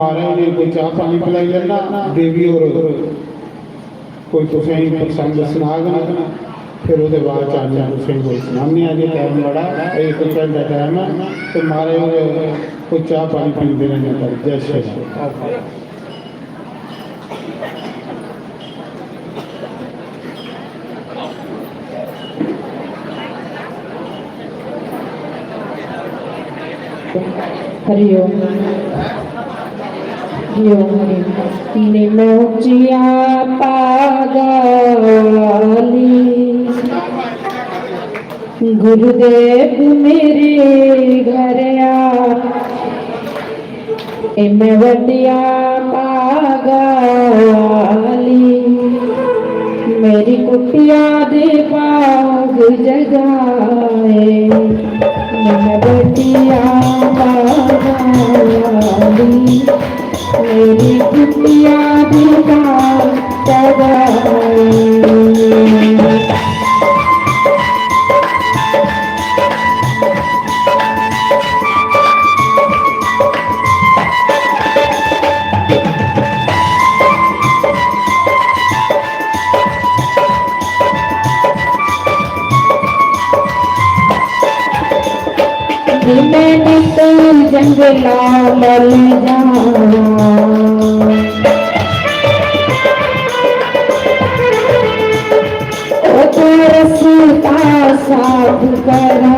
महाराज ने कोई चाह पानी पिलाई लेना देवी और कोई तुसें प्रसंग सुनागन फिर वो बाद चाचा तुसें कोई सुनाने अजे टाइम बड़ा एक घंटा टाइम है तो महाराज कोई चाह पानी पीते रहने पर जय श्री राम। हरिओम निमोचिया पागली गुरुदेव मेरे घर मैं वडिया पागली मेरी कुटिया दे पाग जगाए मैं वडिया पागली मेरी कुटिया दे पाग जगाए। मैंने तो जंगला मल तो रस्ता साफ करा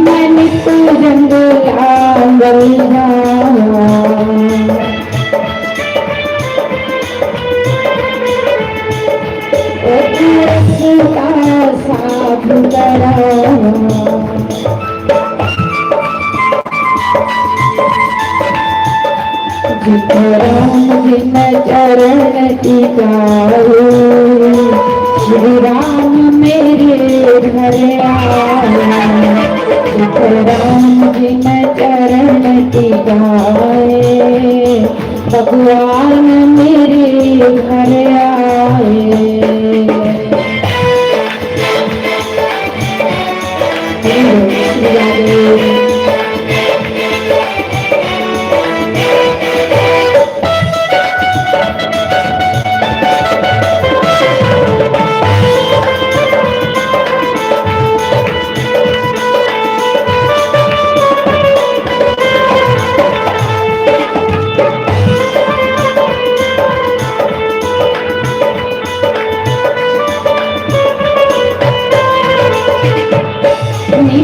मैंने तो जंगला मल साफ करा राम जिन चरण टिकाओ श्री राम मेरे घर आए राम जिन चरण टिकाए भगवान मेरे घर आए।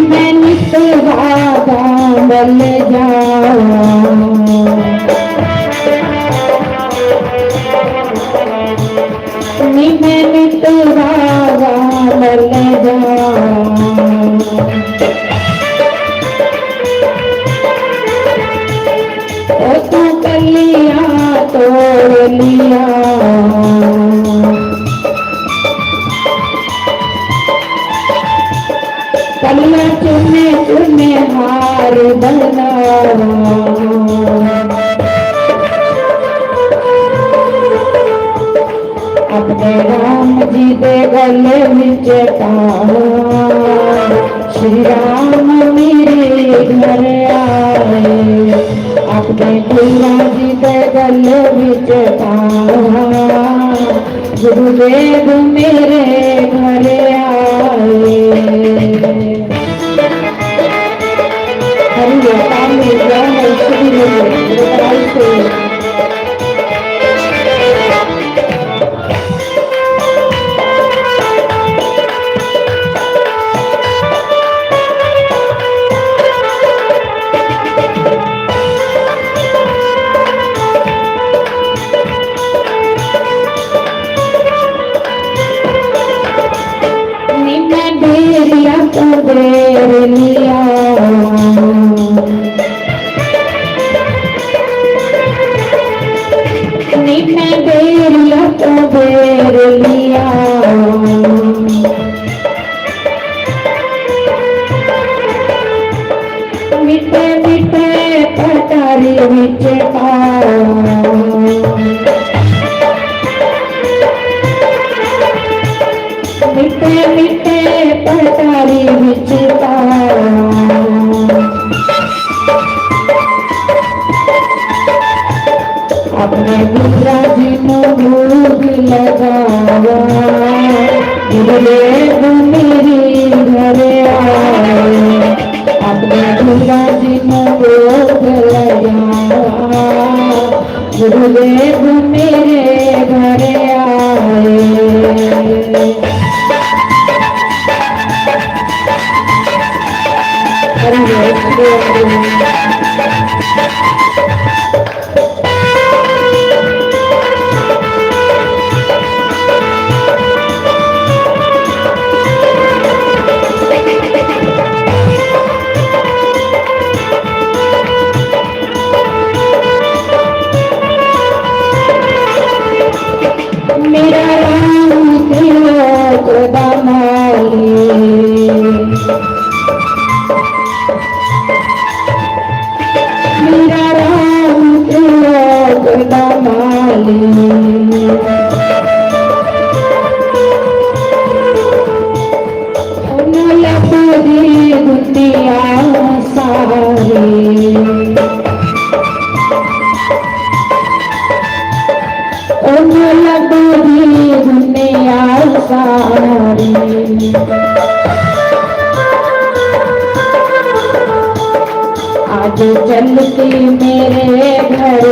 मैं नित वादा बल मैं नित वादा बल तू कलिया तोड़ लिया कलिया चुने चुने हार बनावा अपने राम जी दे गले विच पावा श्री राम मेरे घर आए अपने गुरु जी दे गले विच पावा गुरुदेव मेरे घर आए। देर लिया मैं देर तो देर लिया मिठे मिठे पटारी विच मिठे मिठे पटारी विचता अपने दूसरा जिनो भूख लगावा गुरुदेव मेरी घर आए अपने दूसरा जिनो भूख लगावा गुरुदेव मेरे घर आए। मेरा राम त्रिलोक दामाली मेरा राम त्रिलोक दामाली पूरी दुनिया सारी पूरी दुनिया सारी आज चलती मेरे घर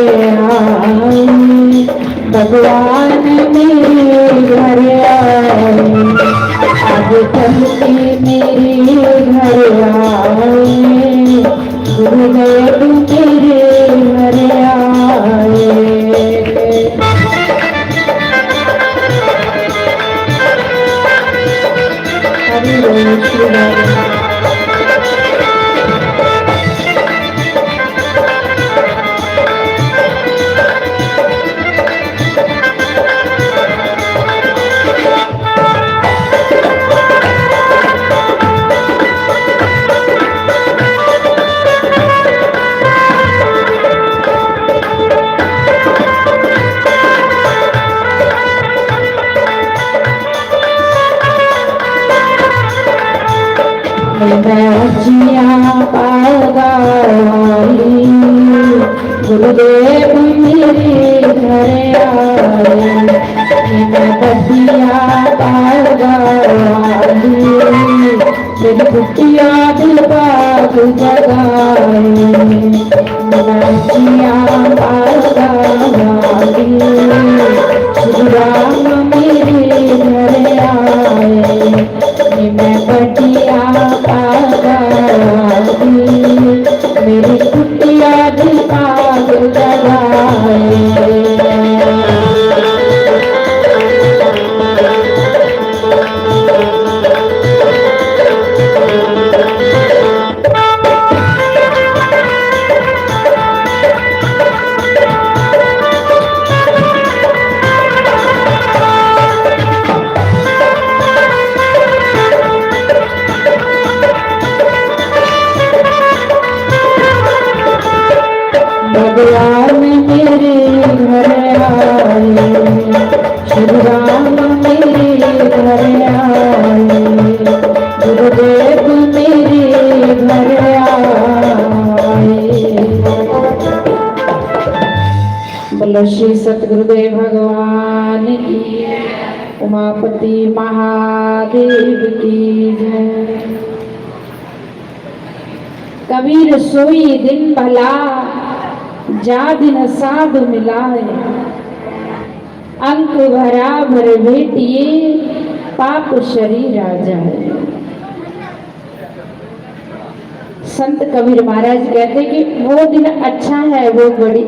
आई भगवान मेरे घर आई आज चलती मेरे घर आई गुरुदेव मेरे घर आए। जिया पागाली गुरुदेव मेरे घर आए मैं बदिया पागाली मेरी कुटिया दिल बाग जगाए मैं जिया पागाली श्री राम मेरे घर आए मैं बदिया मेरी कुटिया दिल बाग जगाए। भगवान मेरे घर आए श्री राम मेरे घर आए गुरुदेव मेरे घर आए। बोलो श्री सतगुरुदेव भगवान की उमापति महादेव की जय। कबीर सोई दिन भला जा दिन साध मिलाए अंक भरा भर भेटिए पाप शरीर आ जाए। संत कबीर महाराज कहते कि वो दिन अच्छा है वो घड़ी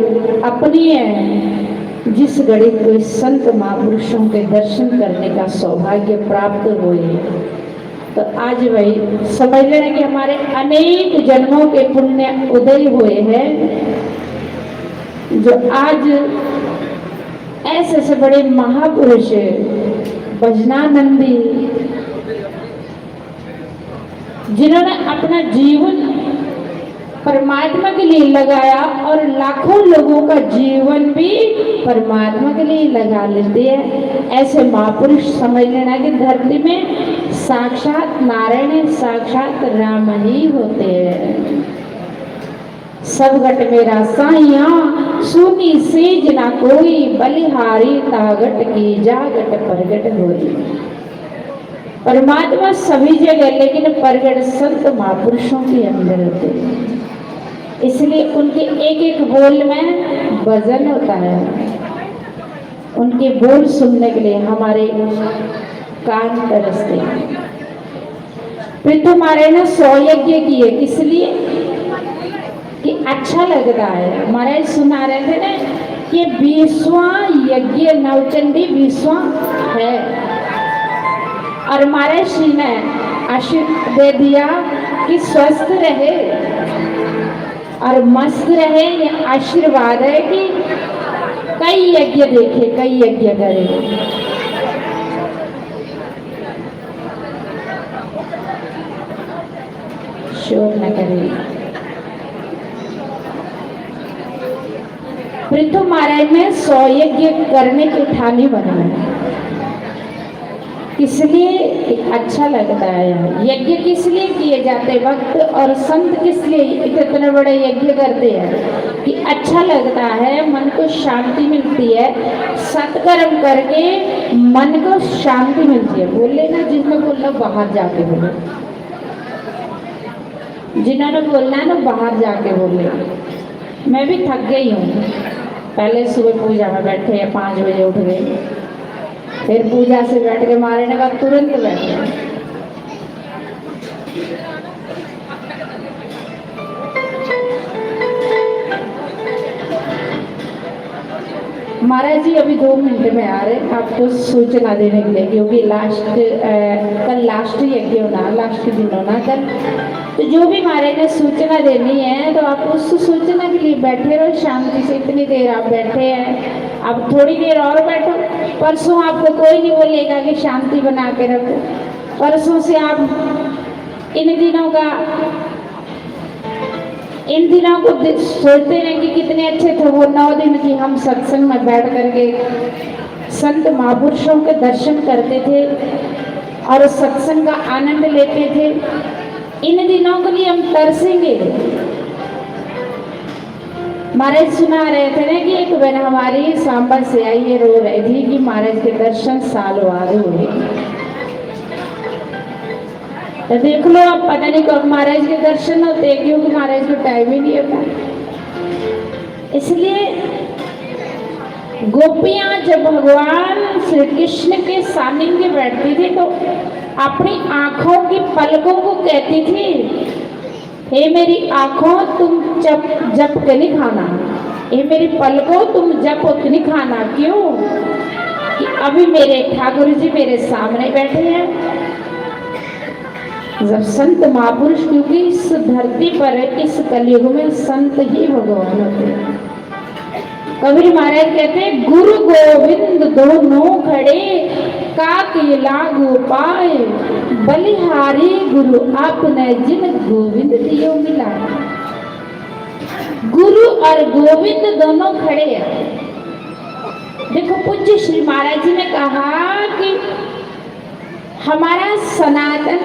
अपनी है जिस घड़ी कोई संत महापुरुषों के दर्शन करने का सौभाग्य प्राप्त हुए। तो आज भाई समझ लेना कि हमारे अनेक जन्मों के पुण्य उदय हुए हैं जो आज ऐसे से बड़े महापुरुष भजनानंदी जिन्होंने अपना जीवन परमात्मा के लिए लगाया और लाखों लोगों का जीवन भी परमात्मा के लिए लगा लेते हैं। ऐसे महापुरुष समझ लेना कि धरती में साक्षात नारायण साक्षात राम ही होते हैं। सब गट मेरा साइया सुनी सेज ना कोई, बलिहारी तागट की जागट प्रगट होई। परमात्मा सभी जगह लेकिन प्रगट संत महापुरुषों के अंदर होते हैं। इसलिए उनके एक एक बोल में वजन होता है। उनके बोल सुनने के लिए हमारे कान तरसते हैं। फिर तुम्हारे ने 100 यज्ञ किए, इसलिए कि अच्छा लगता है। हमारे सुना रहे थे ना कि 20वां यज्ञ नवचंडी 20वां है और हमारे श्री ने आशीर्वाद दे दिया कि स्वस्थ रहे और मस्त रहे। ये आशीर्वाद है कि कई यज्ञ देखे, कई यज्ञ करे। शोर न करे। पृथु महाराज में 100 यज्ञ करने की ठानी बनाया, इसलिए अच्छा लगता है। यज्ञ किस लिए किए जाते भक्त और संत किस लिए इतने बड़े यज्ञ करते हैं कि अच्छा लगता है, मन को शांति मिलती है। सत्कर्म करके मन को शांति मिलती है। बोले ना, जिसमें बोलना बाहर जाके बोले, जिन्होंने बोलना है ना बाहर जाके बोले। मैं भी थक गई हूँ। पहले सुबह पूजा में बैठे हैं, 5 बजे उठ गए, फिर पूजा से बैठ के मारे ने कहा तुरंत बैठे। महाराज जी अभी 2 मिनट में आ रहे आपको सूचना देने के लिए, क्योंकि कल लास्ट यज्ञ होना, लास्ट दिन होना कल। तो जो भी महाराज ने सूचना देनी है तो आप उस सूचना के लिए बैठे रहो शांति से। इतनी देर आप बैठे हैं, अब थोड़ी देर और बैठो। परसों आपको कोई नहीं बोलेगा कि शांति बना के रखो। परसों से आप इन दिनों को सोचते हैं कि कितने अच्छे थे वो 9 दिन की हम सत्संग में बैठ करके संत महापुरुषों के दर्शन करते थे और सत्संग का आनंद लेते थे। इन दिनों के लिए हम तरसेंगे। महाराज सुना रहे थे ना कि एक बहन हमारी सांबा से आई है, रो रही थी कि महाराज के दर्शन साल बाद हुए। तो देख लो, अब पता नहीं कब महाराज के दर्शन होते, क्योंकि महाराज को टाइम ही नहीं होता। इसलिए गोपियां जब भगवान श्री कृष्ण के सानिध्य में बैठती थी तो अपनी आंखों की पलकों को कहती थी, हे मेरी आंखों तुम जप के नहीं खाना, हे मेरी पलकों तुम जप के नहीं खाना। क्यों कि अभी मेरे ठाकुर जी मेरे सामने बैठे हैं। जब संत महापुरुष, क्योंकि इस धरती पर इस कलयुग में संत ही भगवान होते हैं। कबीर महाराज कहते हैं, गुरु गोविंद दोनों खड़े काके लागू पाए, बलिहारी गुरु आपने जिन गोविंद दियो मिला। गुरु और गोविंद दोनों खड़े हैं। देखो पूज्य श्री महाराज जी ने कहा कि हमारा सनातन,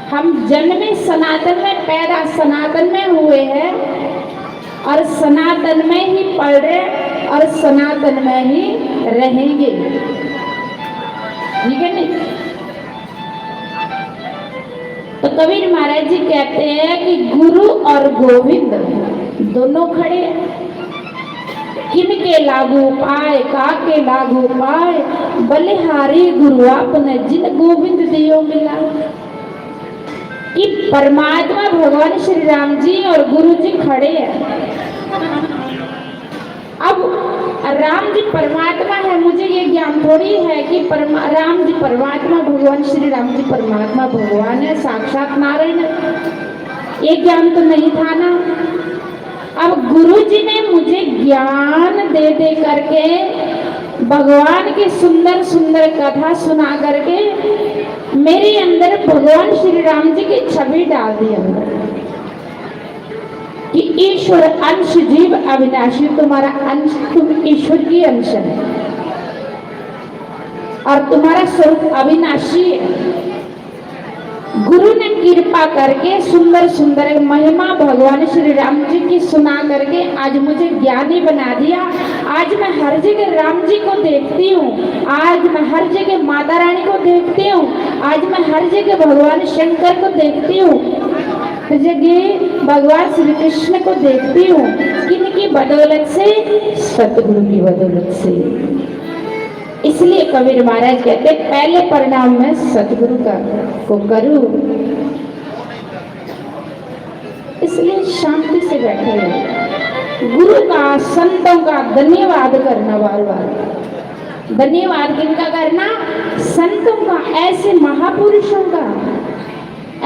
हम जन्मे सनातन में, पैदा सनातन में हुए हैं और सनातन में ही पढ़ रहे और सनातन में ही रहेंगे। ठीक है नहीं? तो कबीर महाराज जी कहते हैं कि गुरु और गोविंद दोनों खड़े हैं। किनके लागू पाए, काके लागू पाए, बलिहारी गुरु आपने जिन गोविंद दियो मिला। कि परमात्मा भगवान श्री राम जी और गुरु जी खड़े हैं। अब राम जी परमात्मा है, मुझे ये ज्ञान थोड़ी है कि राम जी परमात्मा, भगवान श्री राम जी परमात्मा भगवान है, साक्षात नारायण। ये ज्ञान तो नहीं था ना। अब गुरु जी ने मुझे ज्ञान दे दे करके, भगवान की सुंदर सुंदर कथा सुना करके मेरे अंदर भगवान श्री राम जी की छवि डाल दी अंदर। ईश्वर अंश जीव अविनाशी, तुम्हारा अंश, तुम ईश्वर की अंश है और तुम्हारा स्वरूप अविनाशी है। गुरु ने कृपा करके सुंदर सुंदर महिमा भगवान श्री राम जी की सुना करके आज मुझे ज्ञानी बना दिया। आज मैं हर जगह राम जी को देखती हूँ, आज मैं हर जगह माता रानी को देखती हूँ, आज मैं हर जगह भगवान शंकर को देखती हूँ, हर जगह भगवान श्री कृष्ण को देखती हूँ। किनकी बदौलत से? सतगुरु की बदौलत से। इसलिए कबीर महाराज कहते पहले परिणाम मैं सतगुरु का को करूं। इसलिए शांति से बैठे रहो, गुरु का संतों का धन्यवाद करना, बार बार धन्यवाद किनका करना? संतों का, ऐसे महापुरुषों का,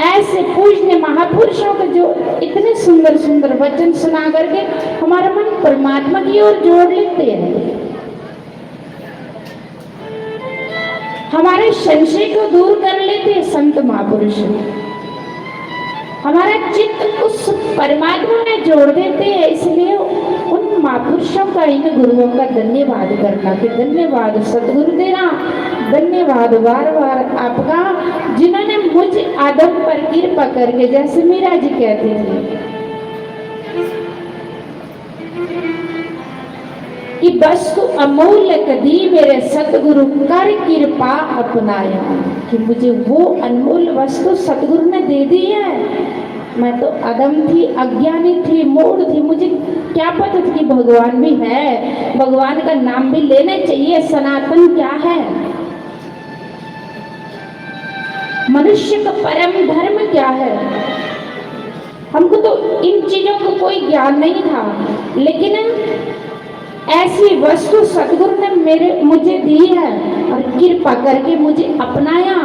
ऐसे पूजनीय महापुरुषों का जो इतने सुंदर सुंदर वचन सुना करके हमारा मन परमात्मा की ओर जोड़ लेते हैं, हमारे संशय को दूर कर लेते हैं संत महापुरुष, हमारा चित्त उस परमात्मा में जोड़ देते हैं। इसलिए उन महापुरुषों का, इन गुरुओं का धन्यवाद करना कि धन्यवाद सतगुरु देना, धन्यवाद बार बार आपका, जिन्होंने मुझ आदम पर कृपा करके, जैसे मीरा जी कहते थे कि वस्तु अमूल्य कदी मेरे सतगुरु कर कृपा अपनाया, कि मुझे वो अनमोल वस्तु सतगुरु ने दे दी है। मैं तो अदम थी, अज्ञानी थी, मूढ़ थी, मुझे क्या पता था कि भगवान भी है, भगवान का नाम भी लेना चाहिए। सनातन क्या है, मनुष्य का परम धर्म क्या है, हमको तो इन चीजों को कोई ज्ञान नहीं था। लेकिन ऐसी वस्तु सतगुरु ने मुझे दी है और कृपा करके मुझे अपनाया,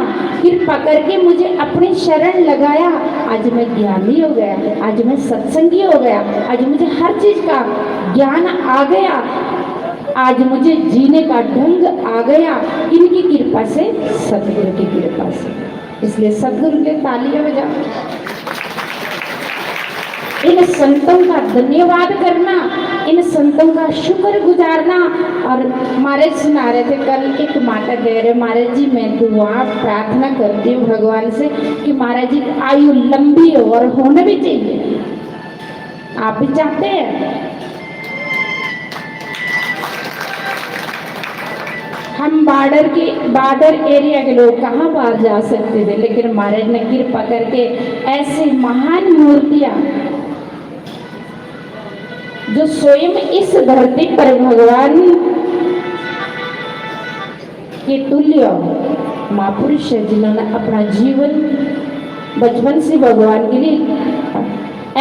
कृपा करके मुझे अपनी शरण लगाया। आज मैं ज्ञानी हो गया, आज मैं सत्संगी हो गया, आज मुझे हर चीज का ज्ञान आ गया, आज मुझे जीने का ढंग आ गया, इनकी कृपा से, सतगुरु की कृपा से। इसलिए सतगुरु के तालियां बजाओ, इन संतों का धन्यवाद करना, इन संतों का शुक्र गुजारना। और महाराज सुना रहे थे कल, एक माता कह रहे, महाराज जी मैं दुआ प्रार्थना करती हूँ भगवान से कि महाराज जी आयु लंबी हो और होना भी चाहिए। आप भी चाहते हैं? हम बॉर्डर एरिया के लोग कहाँ बाहर जा सकते थे, लेकिन महाराज ने कृपा करके ऐसे महान मूर्तियां जो स्वयं इस धरती पर भगवान के तुल्य महापुरुष है, जिन्होंने अपना जीवन बचपन से भगवान के लिए,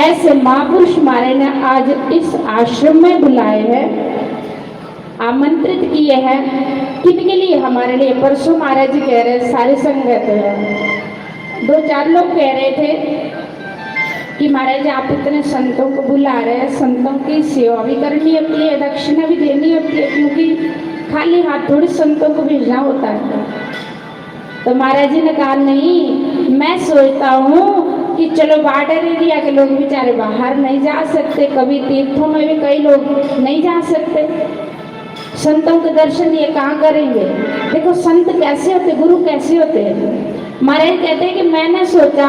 ऐसे महापुरुष हमारे ने आज इस आश्रम में बुलाए हैं, आमंत्रित किए हैं। किनके लिए? हमारे लिए। परसों महाराज जी कह रहे, सारे संगत है, 2-4 लोग कह रहे थे कि महाराज आप इतने संतों को बुला रहे हैं, संतों की सेवा भी करनी होती है, दक्षिणा भी देनी होती है, क्योंकि खाली हाथ थोड़ी संतों को भेजना होता है। तो महाराज जी ने कहा नहीं, मैं सोचता हूँ कि चलो बॉर्डर एरिया के लोग बेचारे बाहर नहीं जा सकते, कभी तीर्थों में भी कई लोग नहीं जा सकते, संतों के दर्शन ये कहाँ करेंगे। देखो संत कैसे होते, गुरु कैसे होते हैं। महाराज कहते हैं कि मैंने सोचा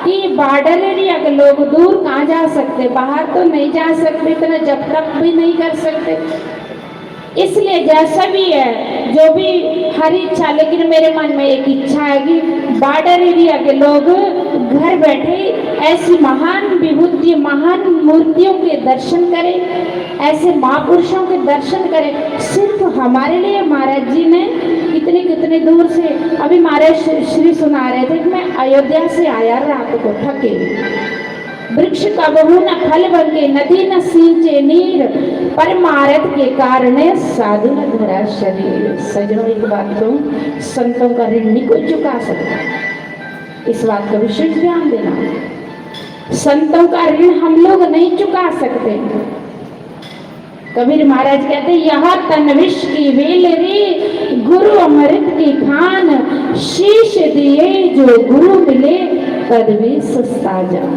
कि बॉर्डर एरिया के लोग दूर कहाँ जा सकते, बाहर तो नहीं जा सकते, इतना जब तक भी नहीं कर सकते। इसलिए जैसा भी है, जो भी हर इच्छा, लेकिन मेरे मन में एक इच्छा है कि बॉर्डर एरिया के लोग घर बैठे ऐसी महान विभूति, महान मूर्तियों के दर्शन करें, ऐसे महापुरुषों के दर्शन करें। सिर्फ हमारे लिए महाराज जी ने कितने कितने दूर से, अभी महाराज श्री सुना रहे थे कि मैं अयोध्या से आया रात को थके, वृक्ष का बहु न फल बंगे, नदी न सींचे नीर, परमारथ के कारण साधु न धरा शरीर। सजनों एक बात कहूं, संतों का ऋण नहीं कोई चुका सकता, इस बात का विशेष ध्यान देना। संतों का ऋण हम लोग नहीं चुका सकते। कबीर महाराज कहते यह तन विष की वेल रे, गुरु अमृत की खान, शीश दिए जो गुरु मिले तद भी सस्ता जान।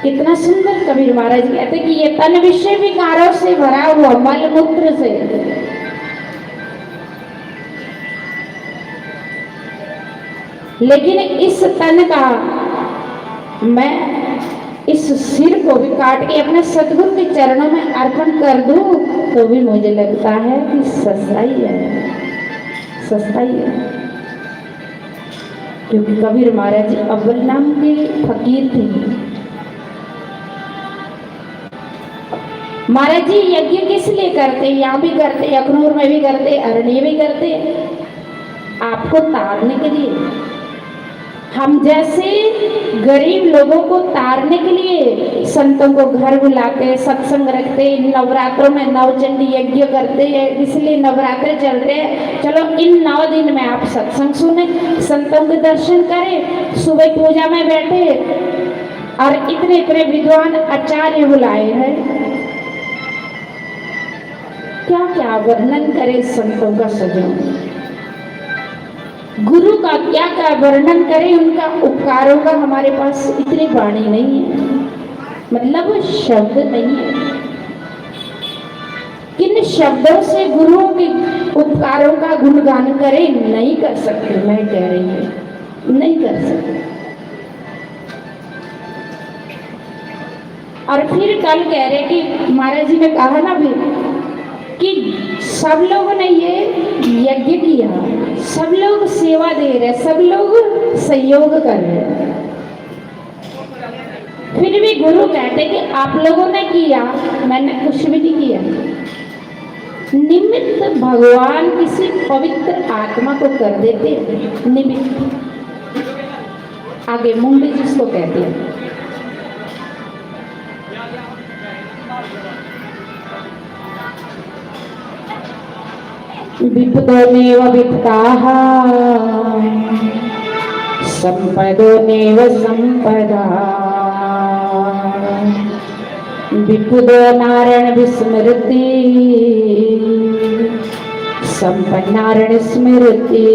कितना सुंदर कबीर महाराज कहते कि ये तन विषय विकारों से भरा हुआ मल मूत्र से, लेकिन इस तन का मैं इस सिर को भी काट के अपने सतगुरु के चरणों में अर्पण कर दूं तो भी मुझे लगता है कि सस्ता ही है, सस्ता ही है। क्योंकि कबीर महाराज अव्वल नाम के फकीर थे। महाराज जी यज्ञ किस लिए करते, यहाँ भी करते, अखनूर में भी करते, अरण्य भी करते, आपको तारने के लिए। हम जैसे गरीब लोगों को तारने के लिए संतों को घर बुलाते, सत्संग रखते, नवरात्रों में नवचंडी यज्ञ करते हैं, इसलिए नवरात्र चलते हैं। चलो इन 9 दिन में आप सत्संग सुने, संतों के दर्शन करें, सुबह पूजा में बैठे, और इतने इतने विद्वान आचार्य बुलाए हैं। क्या क्या वर्णन करे संतों का सजन, गुरु का क्या क्या वर्णन करें, उनका उपकारों का हमारे पास इतनी वाणी नहीं है, मतलब शब्द नहीं है। किन शब्दों से गुरुओं के उपकारों का गुणगान करें, नहीं कर सकते। मैं कह रही हूं नहीं कर सकते। और फिर कल कह रहे कि महाराज जी ने कहा ना भी कि सब लोगों ने ये यज्ञ किया, सब लोग सेवा दे रहे, सब लोग सहयोग कर रहे, फिर भी गुरु कहते कि आप लोगों ने किया, मैंने कुछ भी नहीं किया। निमित्त भगवान किसी पवित्र आत्मा को कर देते, निमित्त। आगे मुंडी जिसको कहते हैं, विपदोनेव विपदाः संपदोनेव संपदा, विपदो नारायण विस्मृति संपन्नारायण स्मृति।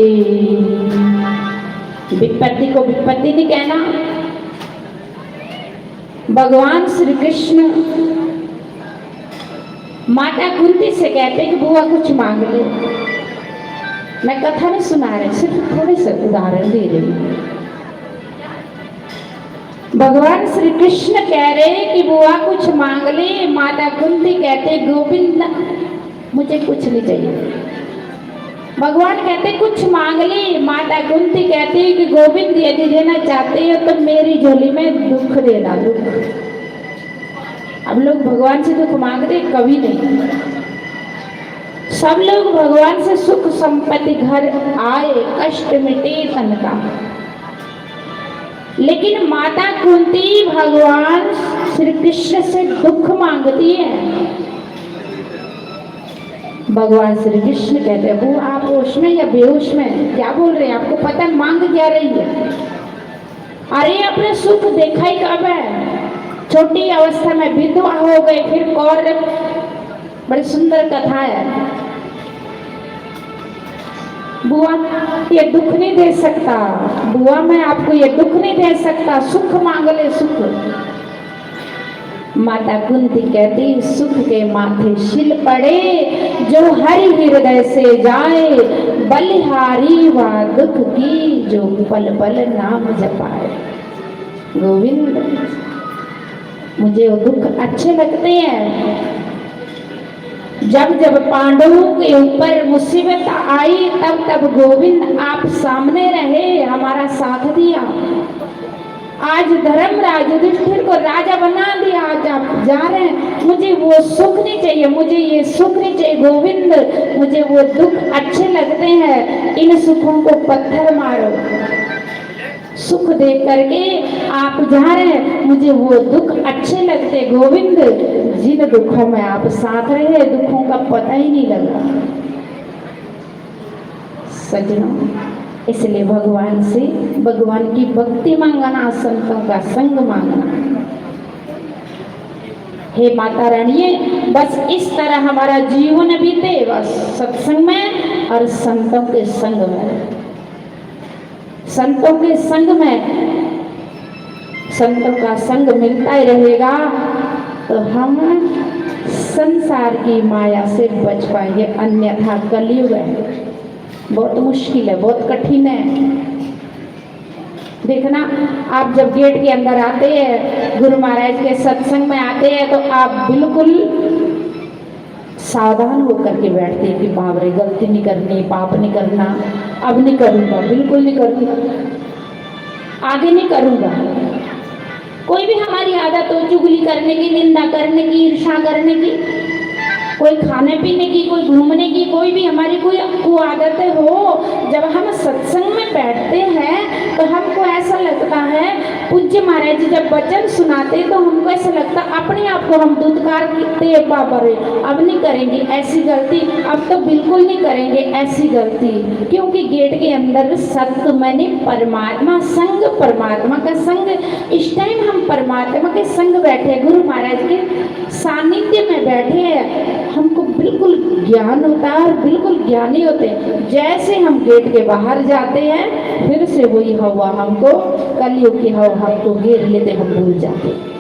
विपत्ति को विपत्ति नहीं कहना। भगवान श्री कृष्ण माता कुंती से कहते कि बुआ कुछ मांग ले। मैं कथा नहीं सुना रही, सिर्फ थोड़े से उदाहरण दे रही हूँ। भगवान श्री कृष्ण कह रहे कि बुआ कुछ मांग ले, माता कुंती कहते गोविंद मुझे कुछ नहीं चाहिए। भगवान कहते कुछ मांग ले, माता कुंती कहती कि गोविंद यदि देना चाहते हो तो मेरी झोली में दुख देना, दुख। अब लोग भगवान से दुख मांगते, कभी नहीं। सब लोग भगवान से सुख संपत्ति, घर आए, कष्ट मिटे, तन का। लेकिन माता कुंती भगवान श्री कृष्ण से दुख मांगती है। भगवान श्री कृष्ण कहते हैं वो आप होश में या बेहोश में, क्या बोल रहे हैं, आपको पता मांग क्या रही है? अरे अपने सुख देखा ही कब है? छोटी अवस्था में विधवा हो गई, फिर कौर, बड़ी सुंदर कथा है। बुआ ये दुख नहीं दे सकता, बुआ मैं आपको ये दुख नहीं दे सकता, सुख मांग ले, सुख। माता कुंती कहती सुख के माथे शिल पड़े, जो हरि हृदय से जाए, बलिहारी वा दुख की, जो पल पल नाम जपाए। गोविंद मुझे वो दुख अच्छे लगते हैं। जब जब पांडवों के ऊपर मुसीबत आई, तब तब गोविंद आप सामने रहे, हमारा साथ दिया। आज धर्मराज युधिष्ठिर को राजा बना दिया, आज आप जा रहे हैं। मुझे वो सुख नहीं चाहिए, मुझे ये सुख नहीं चाहिए गोविंद, मुझे वो दुख अच्छे लगते हैं। इन सुखों को पत्थर मारो। सुख दे करके आप जा रहे हैं, मुझे वो दुख अच्छे लगते गोविंद, जिन दुखों में आप साथ रहे, दुखों का पता ही नहीं लगा। सजनों, इसलिए भगवान से भगवान की भक्ति मांगना, संतों का संग मांगना। हे माता रानी, बस इस तरह हमारा जीवन बीते, बस सत्संग में और संतों के संग में। संतों के संग में संतों का संग मिलता ही रहेगा तो हम संसार की माया से बच पाएंगे, अन्यथा कलयुग है, बहुत मुश्किल है, बहुत कठिन है। देखना, आप जब गेट के अंदर आते हैं, गुरु महाराज के सत्संग में आते हैं, तो आप बिल्कुल सावधान होकर के बैठते हैं कि बाप रे गलती नहीं करनी, पाप नहीं करना, अब नहीं करूँगा, बिल्कुल नहीं करूँगा, आगे नहीं करूँगा। कोई भी हमारी आदत हो चुगली करने की, निंदा करने की, ईर्ष्या करने की, कोई खाने पीने की, कोई घूमने की, कोई भी हमारी कोई आदतें हो, जब हम सत्संग में बैठते हैं तो हमको ऐसा लगता है, पूज्य महाराज जी जब वचन सुनाते तो हमको ऐसा लगता अपने आप को हम दुत्कार करते हैं, बाबा रे अब नहीं करेंगे ऐसी गलती, अब तो बिल्कुल नहीं करेंगे ऐसी गलती, क्योंकि गेट के अंदर सत्य मैंने परमात्मा संग, परमात्मा का संग, इस टाइम हम परमात्मा के संग बैठे, गुरु महाराज के सानिध्य में बैठे हैं, हमको बिल्कुल ज्ञान होता है और बिल्कुल ज्ञानी होते हैं। जैसे हम गेट के बाहर जाते हैं फिर से वही हवा हमको, कलयुग की हवा हमको घेर लेते, हम भूल जाते हैं।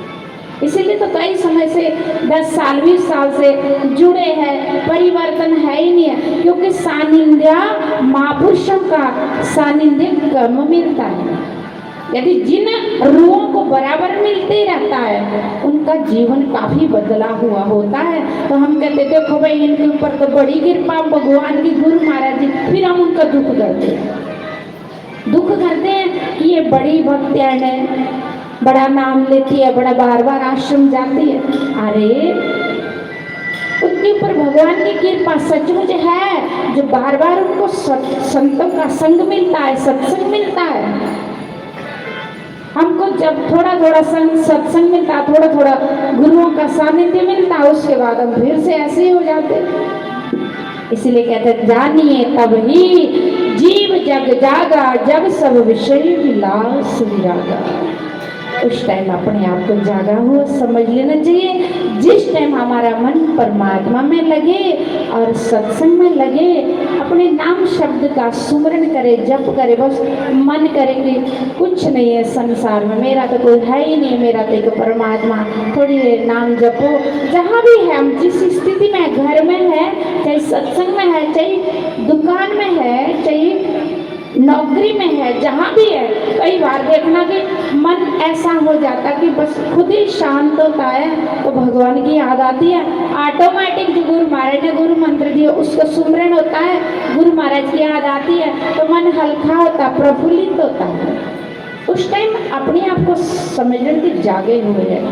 इसीलिए तो कई समय से 10 साल 20 साल से जुड़े हैं, परिवर्तन है ही नहीं है, क्योंकि सानिध्य महापुरुषों का सानिध्य कम मिलता है। यदि जिन रूहों को बराबर मिलते रहता है उनका जीवन काफी बदला हुआ होता है, तो हम कहते देखो भाई इनके ऊपर तो बड़ी कृपा भगवान की, गुरु महाराज जी, फिर हम उनका दुख करते हैं कि ये बड़ी भक्तियां है, बड़ा नाम लेती है, बड़ा बार बार आश्रम जाती है। अरे उनके ऊपर भगवान की कृपा सचमुच है, जो बार बार उनको संतों का संग मिलता है, सत्संग मिलता है। हमको जब थोड़ा थोड़ा सत्संग मिलता, थोड़ा थोड़ा गुरुओं का सानिध्य मिलता, उसके बाद हम फिर से ऐसे ही हो जाते। इसलिए कहते जानिए तब ही जीव जग जागा, जब सब विषय विलास विरागा। उस टाइम अपने आप को जागा हुआ समझ लेना चाहिए, जिस टाइम हमारा मन परमात्मा में लगे और सत्संग में लगे, अपने नाम शब्द का सुमरण करे, जप करे, बस मन करे कि कुछ नहीं है संसार में, मेरा तो कोई है ही नहीं, मेरा तो एक परमात्मा, थोड़ी देर नाम जपो। जहाँ भी है हम, जिस स्थिति में, घर में है, चाहे सत्संग में है, चाहे दुकान में है, चाहे नौकरी में है, जहाँ भी है, कई बार देखना कि मन ऐसा हो जाता कि बस खुद ही शांत होता है तो भगवान की याद आती है, ऑटोमेटिक जो गुरु महाराज ने गुरु मंत्र दिया उसका सुमरण होता है, गुरु महाराज की याद आती है तो मन हल्का होता, प्रफुल्लित होता है। उस टाइम अपने आप को समझने के जागे हुए हैं।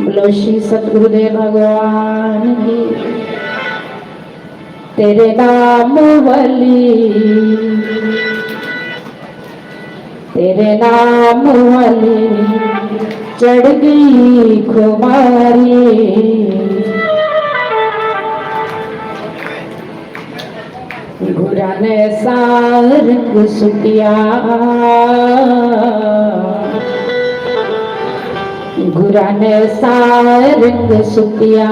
बोलो श्री सतगुरुदेव भगवान की। तेरे नाम वाली, तेरे नाम वाली चढ़ गई खुमारी, गुराने सारंग सुटिया, गुराने सारंग सुटिया।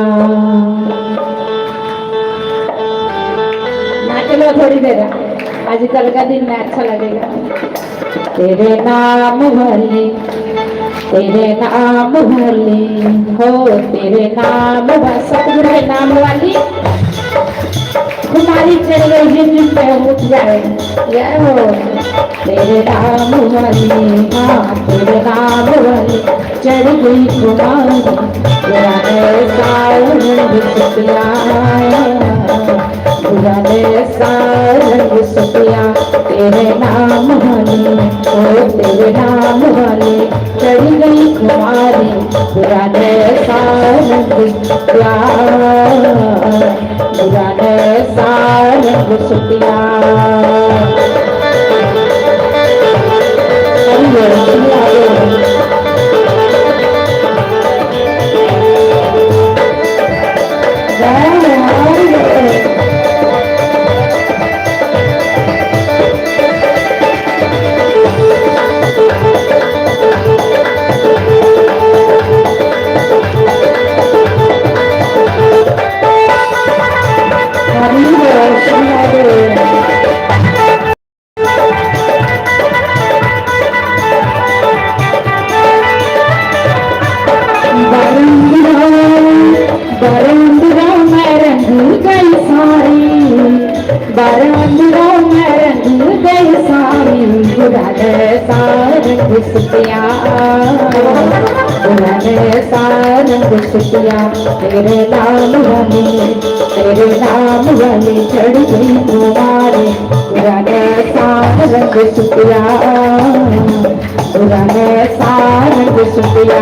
चलो थोड़ी देर, आजकल का दिन में अच्छा लगेगा। तेरे नाम वाली, तेरे नाम वाली हो, तेरे नाम सतगुरु के नाम वाली तुम्हारी चढ़ गई जिन पे उठ जाए, यह हो तेरे नाम वाली, हाँ तेरे नाम वाली चढ़ गई तुम्हारी, पुराने सारंग सुटिया, पुराने सारंग सुटिया। तेरे नाम वाली ओ तेरे नाम वाली चढ़ गई कुमारी, पुराने सारंग सुटिया, पुराने सारंग सुटिया। हरि बोल। रंग सुतिया पुराने सा रंग सुतिया तेरे नाम वाली चढ़ गई तुम्हारे पुराने सा रंग सुतिया पुराने सा रंग सुतिया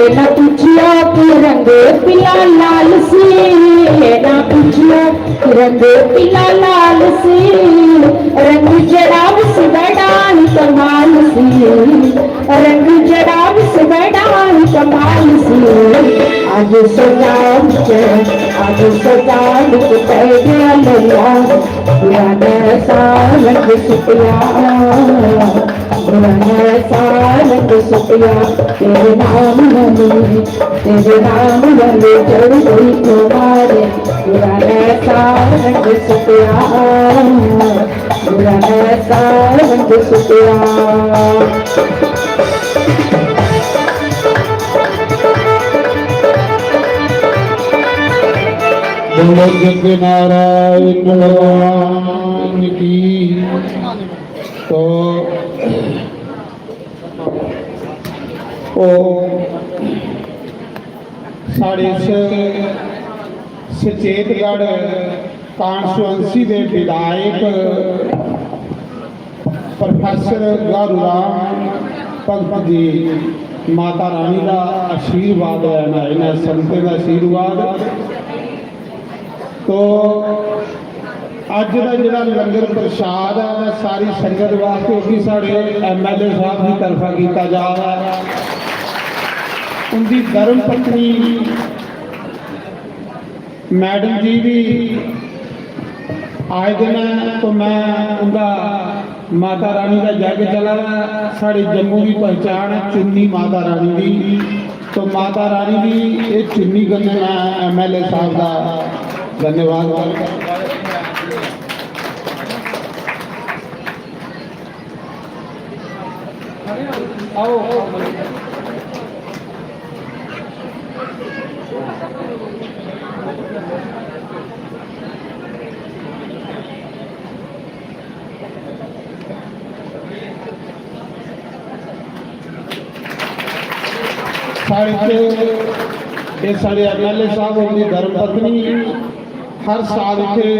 एना पूछिया कि रंग पीला लाल सी एना पूछिया कि रंग पीला लाल सी रंग जड़ा विस बड़ा कमाल सी रंग जड़ा विस बड़ा कमाल सी आज सजाद के पै गया लैया पुराना सा रंग सुतिया पुराना सा रंग सुतिया तेरे नाम वाली चढ़ गई तुम्हारे पुराना सा रंग सुतिया पुराना सा रंग सुतिया बोलो जग नारायण भगवान की। तो साढ़े सचेतगढ़ कांस्टुएंसी के विधायक प्रोफैसर गौरराम भगत जी माता रानी का आशीर्वाद है इन्हें संतें का आशीर्वाद। तो अज का जो लंगर प्रसाद है सारी संगत वास्ते भी साढ़े MLA साहब की तरफा किया जा रहा है। उनकी धर्म पत्नी मैडम जी भी आए दिन तो मैं उनका माता रानी का जग चला साढ़े जम्मू की पहचान है चुन्नी माता रानी की। तो माता रानी की ये चुन्नी गंने मैं MLA साहब का धन्यवाद करता। आओ साढ़े MLA साहब उनकी धर्म पत्नी हर साल इतने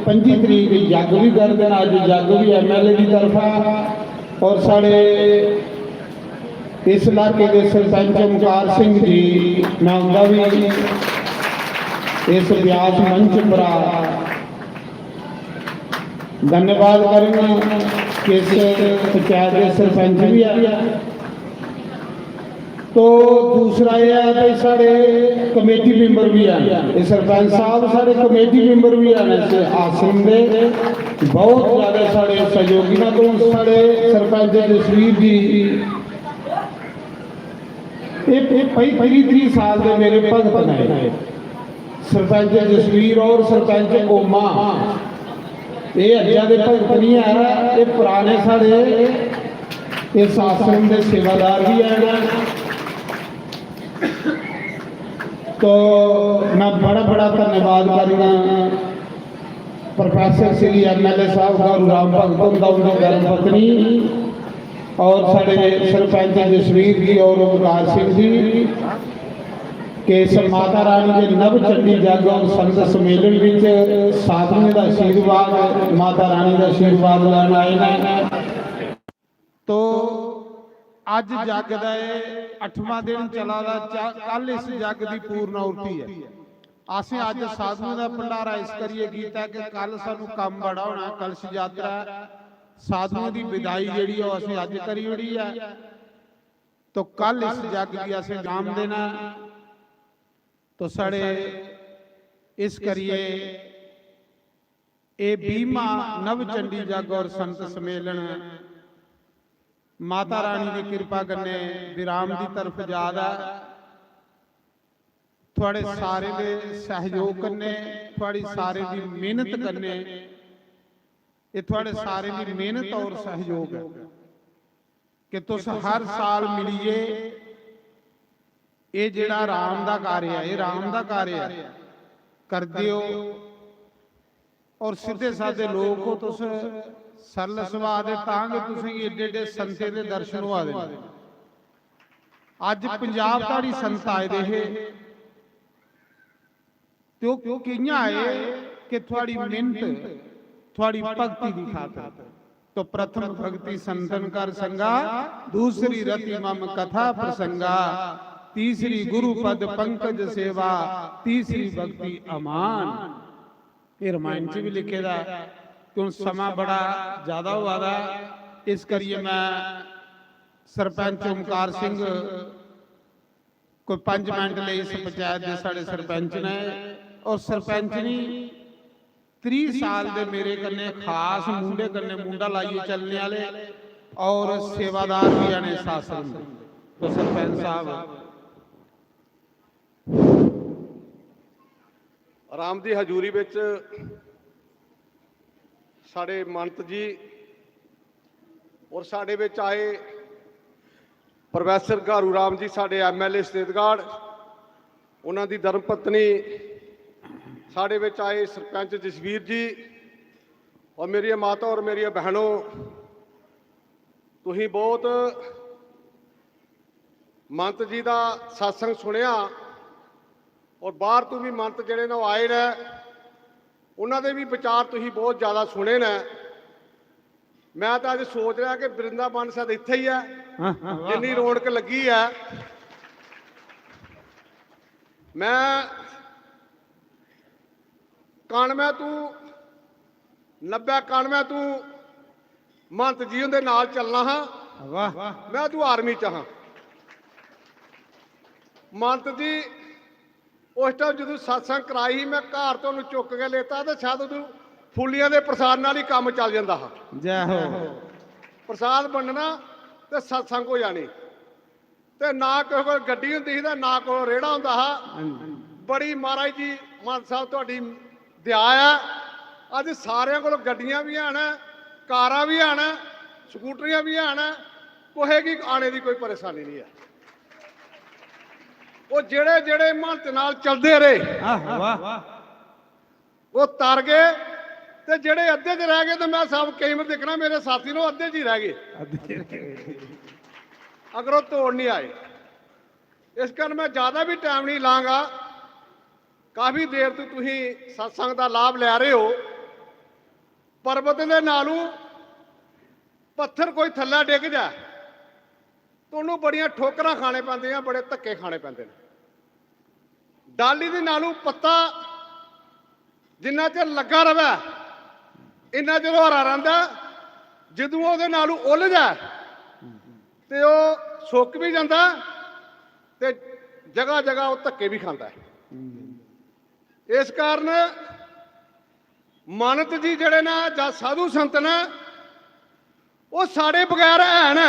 25 तरीक जग भी करते हैं। अज जग भी MLA की तरफा और साढ़े इस इलाके के सरपंच ओमकार सिंह जी मैं उनका भी इस व्यास मंच पर धन्यवाद करूँगा कि इस पंचायत के सरपंच भी आया। तो दूसरा यह है कि साढ़े कमेटी मैंबर भी आए सरपंच साहब साढ़े कमेटी मैंबर भी आने से आश्रम के बहुत ज़्यादा साढ़े सहयोगी ना। तो साढ़े सरपंच जसवीर जी पहली 3 साल के मेरे भगत ने सरपंच जसवीर और सरपंच ओमा ये अज्जा के भगत नहीं है ये पुराने साढ़े इस आश्रम के सेवादार भी हैं। तो मैं बड़ा धन्यवाद करना प्रोफैसर श्री MLA साहब गौरराम भगत उनका उनकी धर्म पत्नी और साढ़े सरपंच जसवीर जी और ओमकार सिंह जी के माता रानी के नव चंडी जग और संत सम्मेलन में साधुओं का आशीर्वाद माता रानी का आशीर्वाद लैन आए हैं। तो अज जग का 8वां दिन चला कल इस जग की पूर्णाहुति है। असें अज साधुओं का भंडारा इस करिए किया कि कल सानू काम बड़ा होना कलश यात्रा साधुओं की विदाई जी असें अज करी उड़ी है। तो कल इस जग की असें नाम देना तो साढ़े इस करिए ये 20वां नव चंडी जग और संत सम्मेलन माता रानी की कृपा कन्ने विराम की तरफ जादा थोड़े सारे दे सहयोग कन्ने थोड़ी सारे की मेहनत कन्ने ये थोड़े सारे की मेहनत और सहयोग है कि तुस हर साल मिलिए ये जिहड़ा राम दा कार्य है ये राम दा कार्य है करदे हो और सीधे साधे लोग हो तुस सरल सुभाਅ दे तां कि तुसीं एडे एडे संते दे दर्शन होआ दे अज पंजाब धाड़ी संत आए दे हे ते ओह कियां आए कि थोड़ी मेहनत थोड़ी भक्ति दी खातिर तो प्रथम भक्ति संतन कर संगा दूसरी रति मम कथा प्रसंगा तीसरी गुरु पद पंकज सेवा तीसरी भक्ति अमान ये रामायण च भी लिखे दा क्यों समा बड़ा ज्यादा हुआ दा इस करिए मैं सरपंच ओमकार सिंह कोई 5 मिनट ले इस पंचायत के साढ़े सरपंच ने और सरपंचनी 30 साल दे मेरे कन्ने खास मुंडे कन्ने मुंडा लाइए चलने वाले और सेवादार भी आने शासन में तो सरपंच साहब राम की हजूरी विच साढ़े मंत जी और साढ़े विच आए प्रोफैसर घारू राम जी साढ़े MLA सतेतगढ़ उन्हां दी धर्म पत्नी साढ़े विच आए सरपंच जसवीर जी और मेरी माता और मेरी बहनों तुसीं बहुत मंत जी का सत्संग सुनिया और बाहर तो भी मंत जिहड़े ने आए ने उन्होंने भी विचार तुसीं बहुत ज़्यादा सुने ने मैं तो अज सोच रहा कि वृंदावन शायद इत्थे ही है जिन्नी रौनक लगी है मैं 91 तू 90-91 तू महंत जी उनके नाल चलना हाँ मैं तू आर्मी च हाँ महंत जी उस टाइम जो सत्संग कराई ही मैं घर तो चुक के लेता तो शायद उदू फुलियां के प्रसाद नाल ही काम चल जाता हा जय हो प्रसाद बनना तो सत्संग हो जानी तो ना किसी को गड्डी होंदी सी ना कोई रेड़ा होंदा हा बड़ी महाराज जी मान साहब तुहाडी दया है अज सारियां कोल गड्डियां भी हैं कारां भी हैं स्कूटरियां भी हैं कोहे की आने की कोई परेशानी नहीं है वो जेड़े जेड़े महंत नाल चलते रहे वो तर गए ते जेड़े अद्धे च रह गए तो मैं सब कई बार देखना मेरे साथी नो अद्धे च ही रह गए अगर वो तोड़ नहीं आए इस कारण मैं ज़्यादा भी टाइम नहीं लाँगा काफ़ी देर तो तुसीं सत्संग का लाभ लै रहे हो पर्वत के नालों पत्थर कोई थल्ले डिग जाए तो उन्होंने बड़ियां ठोकरां खाने पैंदियां बड़े धक्के खाने पैंदे ने डाली दे नालों पत्ता जिन्ना चिर लगा रवे इन्ना चिर हरा रहिंदा जदों उहदे नालों उल जाए ते ओह सुक भी जांदा ते जगह जगह वो धक्के भी खाता है इस कारण मानत जी जिहड़े ने जां साधु संत ने वो साडे बगैर है न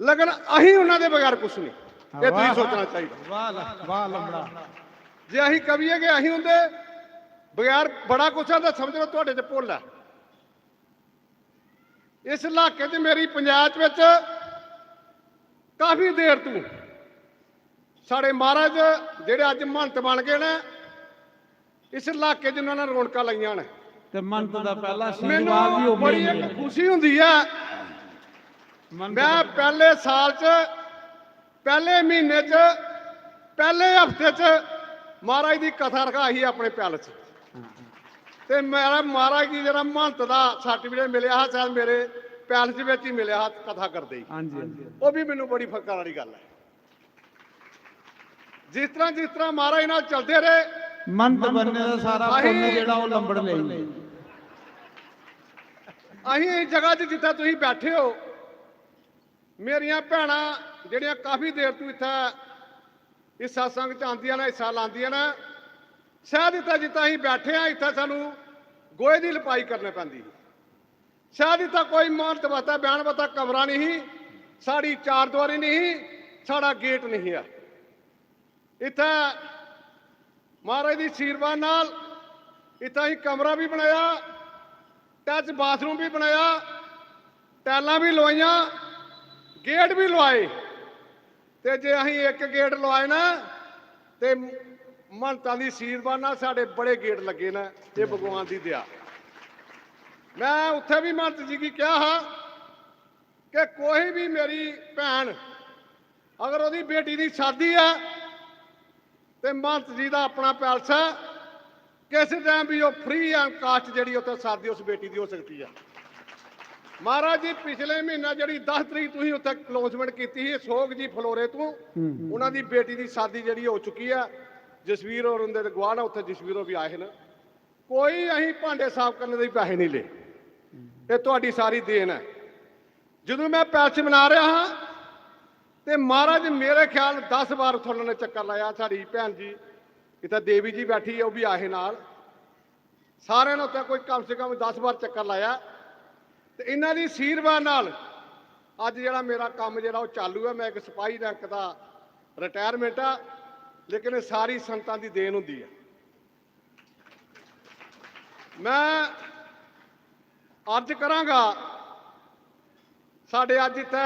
लेकिन अहीं उन्हां दे बगैर कुछ नहीं ये तुसीं सोचना चाहिए जे अहीं कहिए कि अहीं उनके बगैर बड़ा कुछ है तो समझ लो तुहाडे च भुल है इस इलाके च मेरी पंचायत विच काफ़ी देर तू साढ़े महाराज जिहड़े अज महंत बन गए ने इस इलाके च उन्होंने रौनक लाइया ने ते महंत दा पहला मैनूं बड़ी एक खुशी हुंदी है मैं पहले साल च पहले महीने च पहले हफ्ते च महाराज की कथा रखाई अपने प्याल च ते मेरा महाराज की जरा महंत का सर्टिफिकेट मिले हा शायद मेरे पैलेस में ही मिले हा कथा करते ही वो भी मैनूं बड़ी फकर वाली गल है जिस तरह महाराज नाल चलते रहे मंत बनने का सारा पुण्य जेड़ा वो लंबड़ ले अहीं जगह जिथे तुसीं बैठे हो मेरिया भैणां जिहड़ियां काफ़ी देर तो इत्थे इस सत्संग च आंदियां ने हिस्सा लांदियां ने शायद इत्थे जिथे असीं बैठे हैं इत्थे सानूं गोहे की लिपाई करनी पैंदी ਸ਼ਾਇਦ ਹੀ ਤਾਂ ਕੋਈ ਮਾਨਤ ਵਾਸਤੇ ਬਿਆਨ ਵਾਸਤੇ ਕਮਰਾ ਨਹੀਂ, ਸਾਡੀ ਚਾਰ ਦੀਵਾਰੀ ਨਹੀਂ, ਸਾਡਾ ਗੇਟ ਨਹੀਂ ਆ। ਇੱਥੇ ਮਹਾਰਾਜ ਦੀ ਆਸ਼ੀਰਵਾਦ ਨਾਲ ਇੱਥੇ ਹੀ ਕਮਰਾ ਵੀ ਬਣਾਇਆ, ਟੱਚ ਬਾਥਰੂਮ ਵੀ ਬਣਾਇਆ, ਟੈਲਾਂ ਵੀ ਲਵਾਈਆਂ, ਗੇਟ ਵੀ ਲਵਾਏ। ਤੇ ਜੇ ਅਸੀਂ ਇੱਕ ਗੇਟ ਲਵਾਏ ਨਾ ਤੇ ਮਹੰਤਾਂ ਦੀ ਆਸ਼ੀਰਵਾਦ ਨਾਲ ਸਾਡੇ ਬੜੇ ਗੇਟ ਲੱਗੇ ਨੇ। ਇਹ ਭਗਵਾਨ ਦੀ ਦਇਆ। ਮੈਂ ਉੱਥੇ ਵੀ ਮਹੰਤ ਜੀ ਕੀ ਕਿਹਾ ਹਾਂ ਕਿ ਕੋਈ ਵੀ ਮੇਰੀ ਭੈਣ ਅਗਰ ਉਹਦੀ ਬੇਟੀ ਦੀ ਸ਼ਾਦੀ ਹੈ ਤੇ ਮਹੰਤ ਜੀ ਦਾ ਆਪਣਾ ਪੈਲਸ ਹੈ, ਕਿਸੇ ਟਾਈਮ ਵੀ ਉਹ ਫ੍ਰੀ ਐਂਡ ਕਾਸਟ ਜਿਹੜੀ ਉੱਥੇ ਸ਼ਾਦੀ ਉਸ ਬੇਟੀ ਦੀ ਹੋ ਸਕਦੀ ਹੈ। ਮਹਾਰਾਜ ਜੀ ਪਿਛਲੇ ਮਹੀਨਾ ਜਿਹੜੀ 10 ਤਰੀਕ ਤੁਸੀਂ ਉੱਥੇ ਅਨਾਉਂਸਮੈਂਟ ਕੀਤੀ ਸੀ ਸੋਗ ਜੀ ਫਲੋਰੇ ਤੋਂ, ਉਹਨਾਂ ਦੀ ਬੇਟੀ ਦੀ ਸ਼ਾਦੀ ਜਿਹੜੀ ਹੋ ਚੁੱਕੀ ਹੈ। ਜਸਵੀਰ ਔਰ ਉਹਦੇ ਗਵਾਹ ਨਾਲ ਉੱਥੇ ਜਸਵੀਰੋਂ ਵੀ ਆਏ ਨੇ। ਕੋਈ ਅਸੀਂ ਭਾਂਡੇ ਸਾਫ਼ ਕਰਨ ਦੇ ਪੈਸੇ ਨਹੀਂ ਲਏ, ਇਹ ਤੁਹਾਡੀ ਸਾਰੀ ਦੇਣ ਹੈ। ਜਦੋਂ ਮੈਂ ਪੈਲਸ ਬਣਾ ਰਿਹਾ ਹਾਂ ਤੇ ਮਹਾਰਾਜ ਮੇਰੇ ਖਿਆਲ 10 ਵਾਰ ਉੱਥੋਂ ਉਹਨਾਂ ਨੇ ਚੱਕਰ ਲਾਇਆ। ਸਾਡੀ ਭੈਣ ਜੀ ਇੱਥੇ ਦੇਵੀ ਜੀ ਬੈਠੀ ਹੈ, ਉਹ ਵੀ ਆਏ ਨਾਲ। ਸਾਰਿਆਂ ਨੇ ਉੱਥੇ ਕੋਈ ਕਮ ਸੇ ਕਮ 10 ਵਾਰ ਚੱਕਰ ਲਾਇਆ। ਤੇ ਇਹਨਾਂ ਦੀ ਆਸ਼ੀਰਵਾਦ ਨਾਲ ਅੱਜ ਜਿਹੜਾ ਮੇਰਾ ਕੰਮ ਜਿਹੜਾ ਉਹ ਚਾਲੂ ਹੈ। ਮੈਂ ਇੱਕ ਸਿਪਾਹੀ ਰੈਂਕ ਦਾ ਰਿਟਾਇਰਮੈਂਟ ਆ, ਲੇਕਿਨ ਇਹ ਸਾਰੀ ਸੰਤਾਂ ਦੀ ਦੇਣ ਹੁੰਦੀ ਹੈ। ਮੈਂ ਅਰਜ਼ ਕਰਾਂਗਾ, ਸਾਡੇ ਅੱਜ ਇੱਥੇ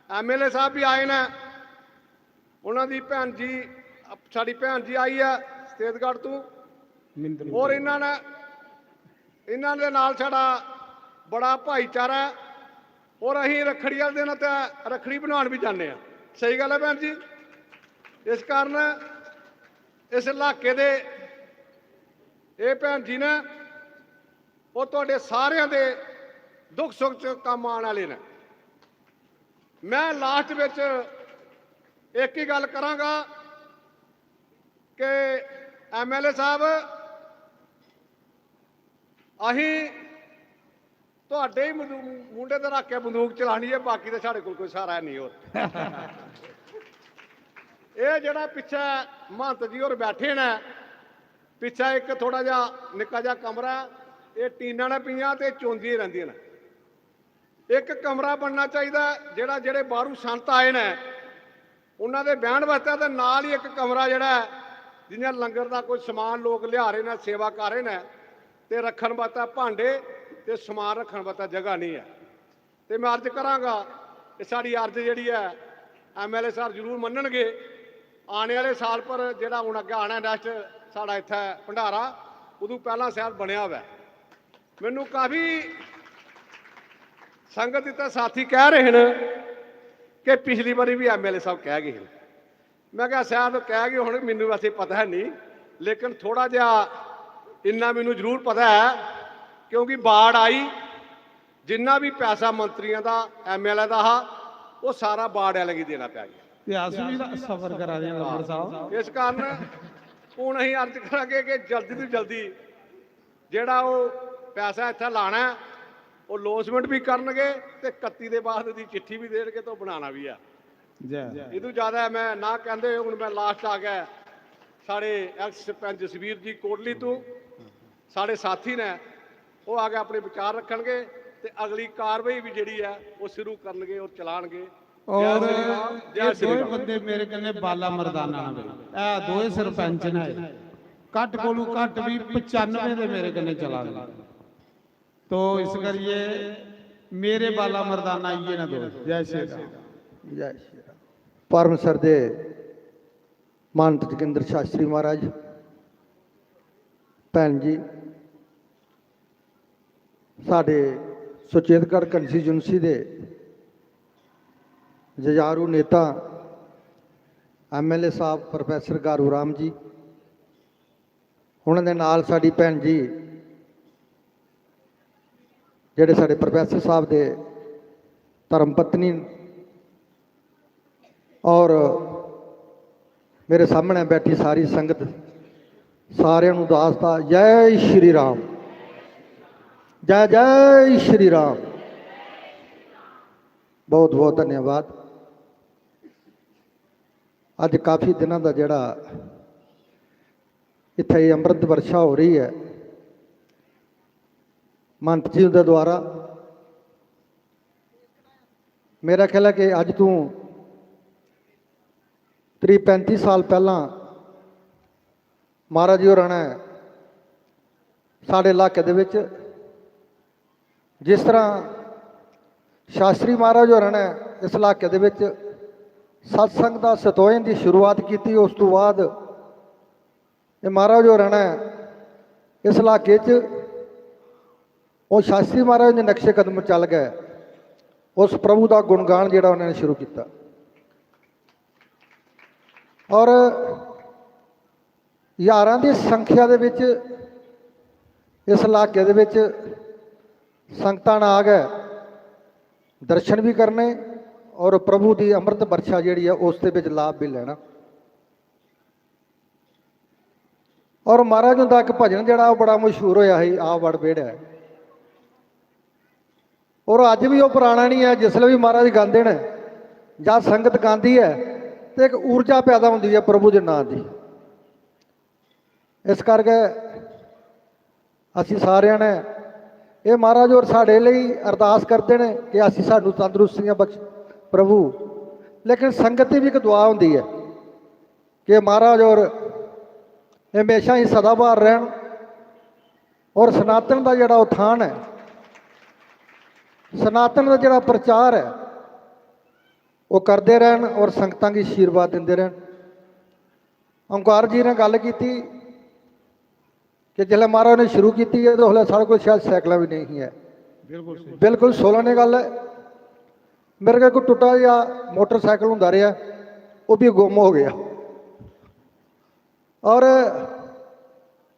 MLA ਸਾਹਿਬ ਵੀ ਆਏ ਨੇ, ਉਹਨਾਂ ਦੀ ਭੈਣ ਜੀ ਸਾਡੀ ਭੈਣ ਜੀ ਆਈ ਹੈ ਸਤੇਜਗੜ੍ਹ ਤੋਂ, ਔਰ ਇਹਨਾਂ ਦੇ ਨਾਲ ਸਾਡਾ ਬੜਾ ਭਾਈਚਾਰਾ ਹੈ। ਔਰ ਅਸੀਂ ਰੱਖੜੀ ਵਾਲੇ ਦਿਨ ਤੇ ਰੱਖੜੀ ਬਣਾਉਣ ਵੀ ਜਾਂਦੇ ਹਾਂ। ਸਹੀ ਗੱਲ ਹੈ ਭੈਣ ਜੀ। ਇਸ ਕਾਰਨ ਇਸ ਇਲਾਕੇ ਦੇ ਇਹ ਭੈਣ ਜੀ ਨੇ ਉਹ ਤੁਹਾਡੇ ਸਾਰਿਆਂ ਦੇ ਦੁੱਖ ਸੁੱਖ 'ਚ ਕੰਮ ਆਉਣ ਵਾਲੇ ਨੇ। ਮੈਂ ਲਾਸਟ ਵਿੱਚ ਇੱਕ ਹੀ ਗੱਲ ਕਰਾਂਗਾ ਕਿ MLA ਸਾਹਿਬ, ਅਸੀਂ ਤੁਹਾਡੇ ਹੀ ਮੁੰਡੇ ਤੇ ਰੱਖ ਕੇ ਬੰਦੂਕ ਚਲਾਣੀ ਹੈ, ਬਾਕੀ ਤਾਂ ਸਾਡੇ ਕੋਲ ਕੋਈ ਸਹਾਰਾ ਨਹੀਂ। ਹੋਰ ਇਹ ਜਿਹੜਾ ਪਿੱਛੇ ਮਹੰਤ ਜੀ ਹੋਰ ਬੈਠੇ ਨੇ, ਪਿੱਛੇ ਇੱਕ ਥੋੜਾ ਜਿਹਾ ਨਿੱਕਾ ਜਿਹਾ ਕਮਰਾ, ਇਹ ਟੀਨਾਂ ਨੇ ਪਈਆਂ ਤੇ ਚੋਂਦੀਆਂ ਰਹਿੰਦੀਆਂ ਨੇ। ਇੱਕ ਕਮਰਾ ਬਣਨਾ ਚਾਹੀਦਾ ਜਿਹੜੇ ਬਾਹਰੋਂ ਸੰਤ ਆਏ ਨੇ ਉਹਨਾਂ ਦੇ ਬਹਿਣ ਵਾਸਤੇ, ਤੇ ਨਾਲ ਹੀ ਇੱਕ ਕਮਰਾ ਜਿਹੜਾ ਜਿਵੇਂ ਲੰਗਰ ਦਾ ਕੋਈ ਸਮਾਨ ਲੋਕ ਲਿਆ ਰਹੇ ਨੇ, ਸੇਵਾ ਕਰ ਰਹੇ ਨੇ, ਤੇ ਰੱਖਣ ਵਾਸਤੇ ਭਾਂਡੇ ਤੇ ਸਮਾਨ ਰੱਖਣ ਵਾਸਤੇ ਜਗ੍ਹਾ ਨਹੀਂ ਹੈ। ਤੇ ਮੈਂ ਅਰਜ਼ ਕਰਾਂਗਾ ਕਿ ਸਾਡੀ ਅਰਜ਼ ਜਿਹੜੀ ਹੈ MLA ਸਾਹਿਬ ਜ਼ਰੂਰ ਮੰਨਣਗੇ। ਆਉਣ ਵਾਲੇ ਸਾਲ ਪਰ ਜਿਹੜਾ ਹੁਣ ਅੱਗੇ ਆਉਣਾ ਨੈਕਸਟ ਸਾਡਾ ਇੱਥੇ ਭੰਡਾਰਾ, ਉਦੋਂ ਪਹਿਲਾਂ ਸ਼ਾਇਦ ਬਣਿਆ ਹੋਇਆ। ਮੈਨੂੰ ਕਾਫੀ ਸੰਗਤ ਇੱਥੇ ਸਾਥੀ ਕਹਿ ਰਹੇ ਨੇ ਕਿ ਪਿਛਲੀ ਵਾਰੀ ਵੀ MLA ਸਾਹਿਬ ਕਹਿ ਗਏ। ਮੈਂ ਕਿਹਾ ਸ਼ਾਇਦ ਕਹਿ ਗਏ ਹੁਣ, ਮੈਨੂੰ ਵੈਸੇ ਪਤਾ ਹੈ ਨਹੀਂ, ਲੇਕਿਨ ਥੋੜਾ ਜਿਹਾ ਇੰਨਾ ਮੈਨੂੰ ਜ਼ਰੂਰ ਪਤਾ ਹੈ ਕਿਉਂਕਿ ਬਾੜ ਆਈ, ਜਿੰਨਾ ਵੀ ਪੈਸਾ ਮੰਤਰੀਆਂ ਦਾ MLA ਦਾ ਉਹ ਸਾਰਾ ਬਾੜ ਵਾਲੇ ਹੀ ਦੇਣਾ ਪਿਆ ਗਿਆ। ਇਤਿਹਾਸ ਵੀ ਸਫਰ ਕਰਾ ਦੇ ਨੰਬਰ ਸਾਹਿਬ। ਇਸ ਕਾਰਨ ਹੁਣ ਅਸੀਂ ਅਰਜ਼ ਕਰਾਂਗੇ ਕਿ ਜਲਦੀ ਤੋਂ ਜਲਦੀ ਜਿਹੜਾ ਉਹ ਪੈਸਾ ਇੱਥੇ ਲਾਣਾ ਉਹ ਅਨਾਉਂਸਮੈਂਟ ਵੀ ਕਰਨਗੇ ਤੇ 31 ਦੇ ਬਾਅਦ ਦੀ ਚਿੱਠੀ ਵੀ ਦੇਣਗੇ ਤੇ ਉਹ ਬਣਾਉਣਾ ਵੀ ਆ। ਇਹ ਤੋਂ ਜ਼ਿਆਦਾ ਮੈਂ ਨਾ ਕਹਿੰਦੇ। ਹੁਣ ਮੈਂ ਲਾਸਟ ਆ ਗਿਆ, ਸਾਡੇ ਐਕਸ ਸਰਪੰਚ ਜਸਵੀਰ ਜੀ ਕੋਟਲੀ ਤੋਂ ਸਾਡੇ ਸਾਥੀ ਨੇ, ਉਹ ਆ ਕੇ ਆਪਣੇ ਵਿਚਾਰ ਰੱਖਣਗੇ ਤੇ ਅਗਲੀ ਕਾਰਵਾਈ ਵੀ ਜਿਹੜੀ ਹੈ ਉਹ ਸ਼ੁਰੂ ਕਰਨਗੇ ਔਰ ਚਲਾਣਗੇ। ਔਰ ਇਹ ਦੋਵੇਂ ਬੰਦੇ ਮੇਰੇ ਕੰਨੇ ਬਾਲਾ ਮਰਦਾਨਾ ਨੇ, ਇਹ ਦੋਵੇਂ ਸਰਪੰਚ ਨੇ, ਘੱਟ ਕੋਲੋਂ ਘੱਟ ਵੀ 95 ਦੇ ਮੇਰੇ ਕੰਨੇ ਚਲਾ ਗਏ। तो इस करिए मेरे बाला मर्दाना ये ना दो। जय श्री राम। जय श्री राम। परम सरदे महंत जोगिंदर शास्त्री महाराज, भैन जी, साढ़े सुचेतगढ़ कंस्टीट्यूंसी दे जुझारू नेता MLA साहब प्रोफैसर गारू राम जी, उन्होंने नाल साड़ी भैन जी ਜਿਹੜੇ ਸਾਡੇ ਪ੍ਰੋਫੈਸਰ ਸਾਹਿਬ ਦੇ ਧਰਮ ਪਤਨੀ ਔਰ ਮੇਰੇ ਸਾਹਮਣੇ ਬੈਠੀ ਸਾਰੀ ਸੰਗਤ, ਸਾਰਿਆਂ ਨੂੰ ਦਾਸਤਾ ਜੈ ਸ਼੍ਰੀ ਰਾਮ, ਜੈ ਜੈ ਸ਼੍ਰੀ ਰਾਮ। ਬਹੁਤ ਬਹੁਤ ਧੰਨਵਾਦ। ਅੱਜ ਕਾਫੀ ਦਿਨਾਂ ਦਾ ਜਿਹੜਾ ਇੱਥੇ ਅੰਮ੍ਰਿਤ ਵਰਸ਼ਾ ਹੋ ਰਹੀ ਹੈ, ਮੰਤ ਜੀ ਦੇ ਦੁਆਰਾ ਮੇਰਾ ਖਿਆਲ ਹੈ ਕਿ ਅੱਜ ਤੋਂ 35 ਸਾਲ ਪਹਿਲਾਂ ਮਹਾਰਾਜ ਜੀ ਹੋਰਾਂ ਨੇ ਸਾਡੇ ਇਲਾਕੇ ਦੇ ਵਿੱਚ ਜਿਸ ਤਰ੍ਹਾਂ ਸ਼ਾਸਤਰੀ ਮਹਾਰਾਜ ਹੋਰਾਂ ਨੇ ਇਸ ਇਲਾਕੇ ਦੇ ਵਿੱਚ ਸਤਸੰਗ ਦਾ ਸਤੋਇਨ ਦੀ ਸ਼ੁਰੂਆਤ ਕੀਤੀ, ਉਸ ਤੋਂ ਬਾਅਦ ਇਹ ਮਹਾਰਾਜ ਹੋਰਾਂ ਨੇ ਇਸ ਇਲਾਕੇ 'ਚ ਉਹ ਸ਼ਾਸਤਰੀ ਮਹਾਰਾਜ ਦੇ ਨਕਸ਼ੇ ਕਦਮ ਚੱਲ ਗਏ, ਉਸ ਪ੍ਰਭੂ ਦਾ ਗੁਣਗਾਨ ਜਿਹੜਾ ਉਹਨਾਂ ਨੇ ਸ਼ੁਰੂ ਕੀਤਾ। ਔਰ ਹਜ਼ਾਰਾਂ ਦੀ ਸੰਖਿਆ ਦੇ ਵਿੱਚ ਇਸ ਇਲਾਕੇ ਦੇ ਵਿੱਚ ਸੰਗਤਾਂ ਆ ਗਏ ਦਰਸ਼ਨ ਵੀ ਕਰਨੇ ਔਰ ਪ੍ਰਭੂ ਦੀ ਅੰਮ੍ਰਿਤ ਵਰਸ਼ਾ ਜਿਹੜੀ ਆ ਉਸ ਦੇ ਵਿੱਚ ਲਾਭ ਵੀ ਲੈਣਾ। ਔਰ ਮਹਾਰਾਜ ਦਾ ਇੱਕ ਭਜਨ ਜਿਹੜਾ ਉਹ ਬੜਾ ਮਸ਼ਹੂਰ ਹੋਇਆ ਸੀ, ਆ ਵੜ ਬੇੜਾ, ਔਰ ਅੱਜ ਵੀ ਉਹ ਪੁਰਾਣਾ ਨਹੀਂ ਹੈ। ਜਿਸ ਵੇਲੇ ਵੀ ਮਹਾਰਾਜ ਗਾਉਂਦੇ ਨੇ ਜਾਂ ਸੰਗਤ ਗਾਉਂਦੀ ਹੈ ਤੇ ਇੱਕ ਊਰਜਾ ਪੈਦਾ ਹੁੰਦੀ ਹੈ ਪ੍ਰਭੂ ਦੇ ਨਾਂ ਦੀ। ਇਸ ਕਰਕੇ ਅਸੀਂ ਸਾਰਿਆਂ ਨੇ ਇਹ ਮਹਾਰਾਜ ਔਰ ਸਾਡੇ ਲਈ ਅਰਦਾਸ ਕਰਦੇ ਨੇ ਕਿ ਅਸੀਂ ਸਾਨੂੰ ਤੰਦਰੁਸਤੀਆਂ ਬਖਸ਼ ਪ੍ਰਭੂ, ਲੇਕਿਨ ਸੰਗਤ ਦੀ ਵੀ ਇੱਕ ਦੁਆ ਹੁੰਦੀ ਹੈ ਕਿ ਮਹਾਰਾਜ ਔਰ ਇਹ ਹਮੇਸ਼ਾ ਹੀ ਸਦਾਬਹਾਰ ਰਹਿਣ ਔਰ ਸਨਾਤਨ ਦਾ ਜਿਹੜਾ ਉਥਾਨ ਹੈ, ਸਨਾਤਨ ਦਾ ਜਿਹੜਾ ਪ੍ਰਚਾਰ ਹੈ ਉਹ ਕਰਦੇ ਰਹਿਣ ਔਰ ਸੰਗਤਾਂ ਦੀ ਆਸ਼ੀਰਵਾਦ ਦਿੰਦੇ ਰਹਿਣ। ਓਂਕਾਰ ਜੀ ਨੇ ਗੱਲ ਕੀਤੀ ਕਿ ਜਦੋਂ ਮਹਾਰਾਜ ਨੇ ਸ਼ੁਰੂ ਕੀਤੀ ਹੈ ਤਾਂ ਹਲੇ ਸਾਡੇ ਕੋਲ ਸ਼ਾਇਦ ਸਾਈਕਲਾਂ ਵੀ ਨਹੀਂ ਹੈ। ਬਿਲਕੁਲ 16 ਨੇ ਗੱਲ ਹੈ। ਮੇਰੇ ਕੋਲ ਕੋਈ ਟੁੱਟਾ ਜਿਹਾ ਮੋਟਰਸਾਈਕਲ ਹੁੰਦਾ ਰਿਹਾ, ਉਹ ਵੀ ਗੁੰਮ ਹੋ ਗਿਆ। ਔਰ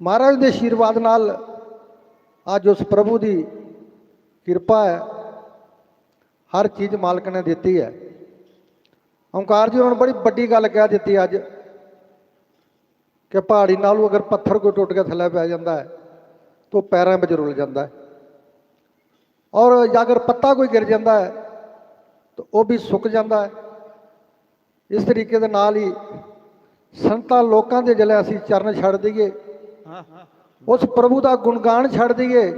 ਮਹਾਰਾਜ ਦੇ ਆਸ਼ੀਰਵਾਦ ਨਾਲ ਅੱਜ ਉਸ ਪ੍ਰਭੂ ਦੀ ਕਿਰਪਾ ਹੈ, ਹਰ ਚੀਜ਼ ਮਾਲਕ ਨੇ ਦਿੱਤੀ ਹੈ। ਓਂਕਾਰ ਜੀ ਉਹਨਾਂ ਨੇ ਬੜੀ ਵੱਡੀ ਗੱਲ ਕਹਿ ਦਿੱਤੀ ਅੱਜ ਕਿ ਪਹਾੜੀ ਨਾਲੋਂ ਅਗਰ ਪੱਥਰ ਕੋਈ ਟੁੱਟ ਕੇ ਥੱਲੇ ਪੈ ਜਾਂਦਾ ਹੈ ਤਾਂ ਪੈਰਾਂ ਵਿੱਚ ਰੁਲ ਜਾਂਦਾ ਹੈ, ਔਰ ਅਗਰ ਪੱਤਾ ਕੋਈ ਗਿਰ ਜਾਂਦਾ ਹੈ ਤਾਂ ਉਹ ਵੀ ਸੁੱਕ ਜਾਂਦਾ ਹੈ। ਇਸ ਤਰੀਕੇ ਦੇ ਨਾਲ ਹੀ ਸੰਤਾਂ ਲੋਕਾਂ ਦੇ ਜਿਹੜੇ ਅਸੀਂ ਚਰਨ ਛੱਡ ਦਈਏ, ਉਸ ਪ੍ਰਭੂ ਦਾ ਗੁਣਗਾਨ ਛੱਡ ਦਈਏ,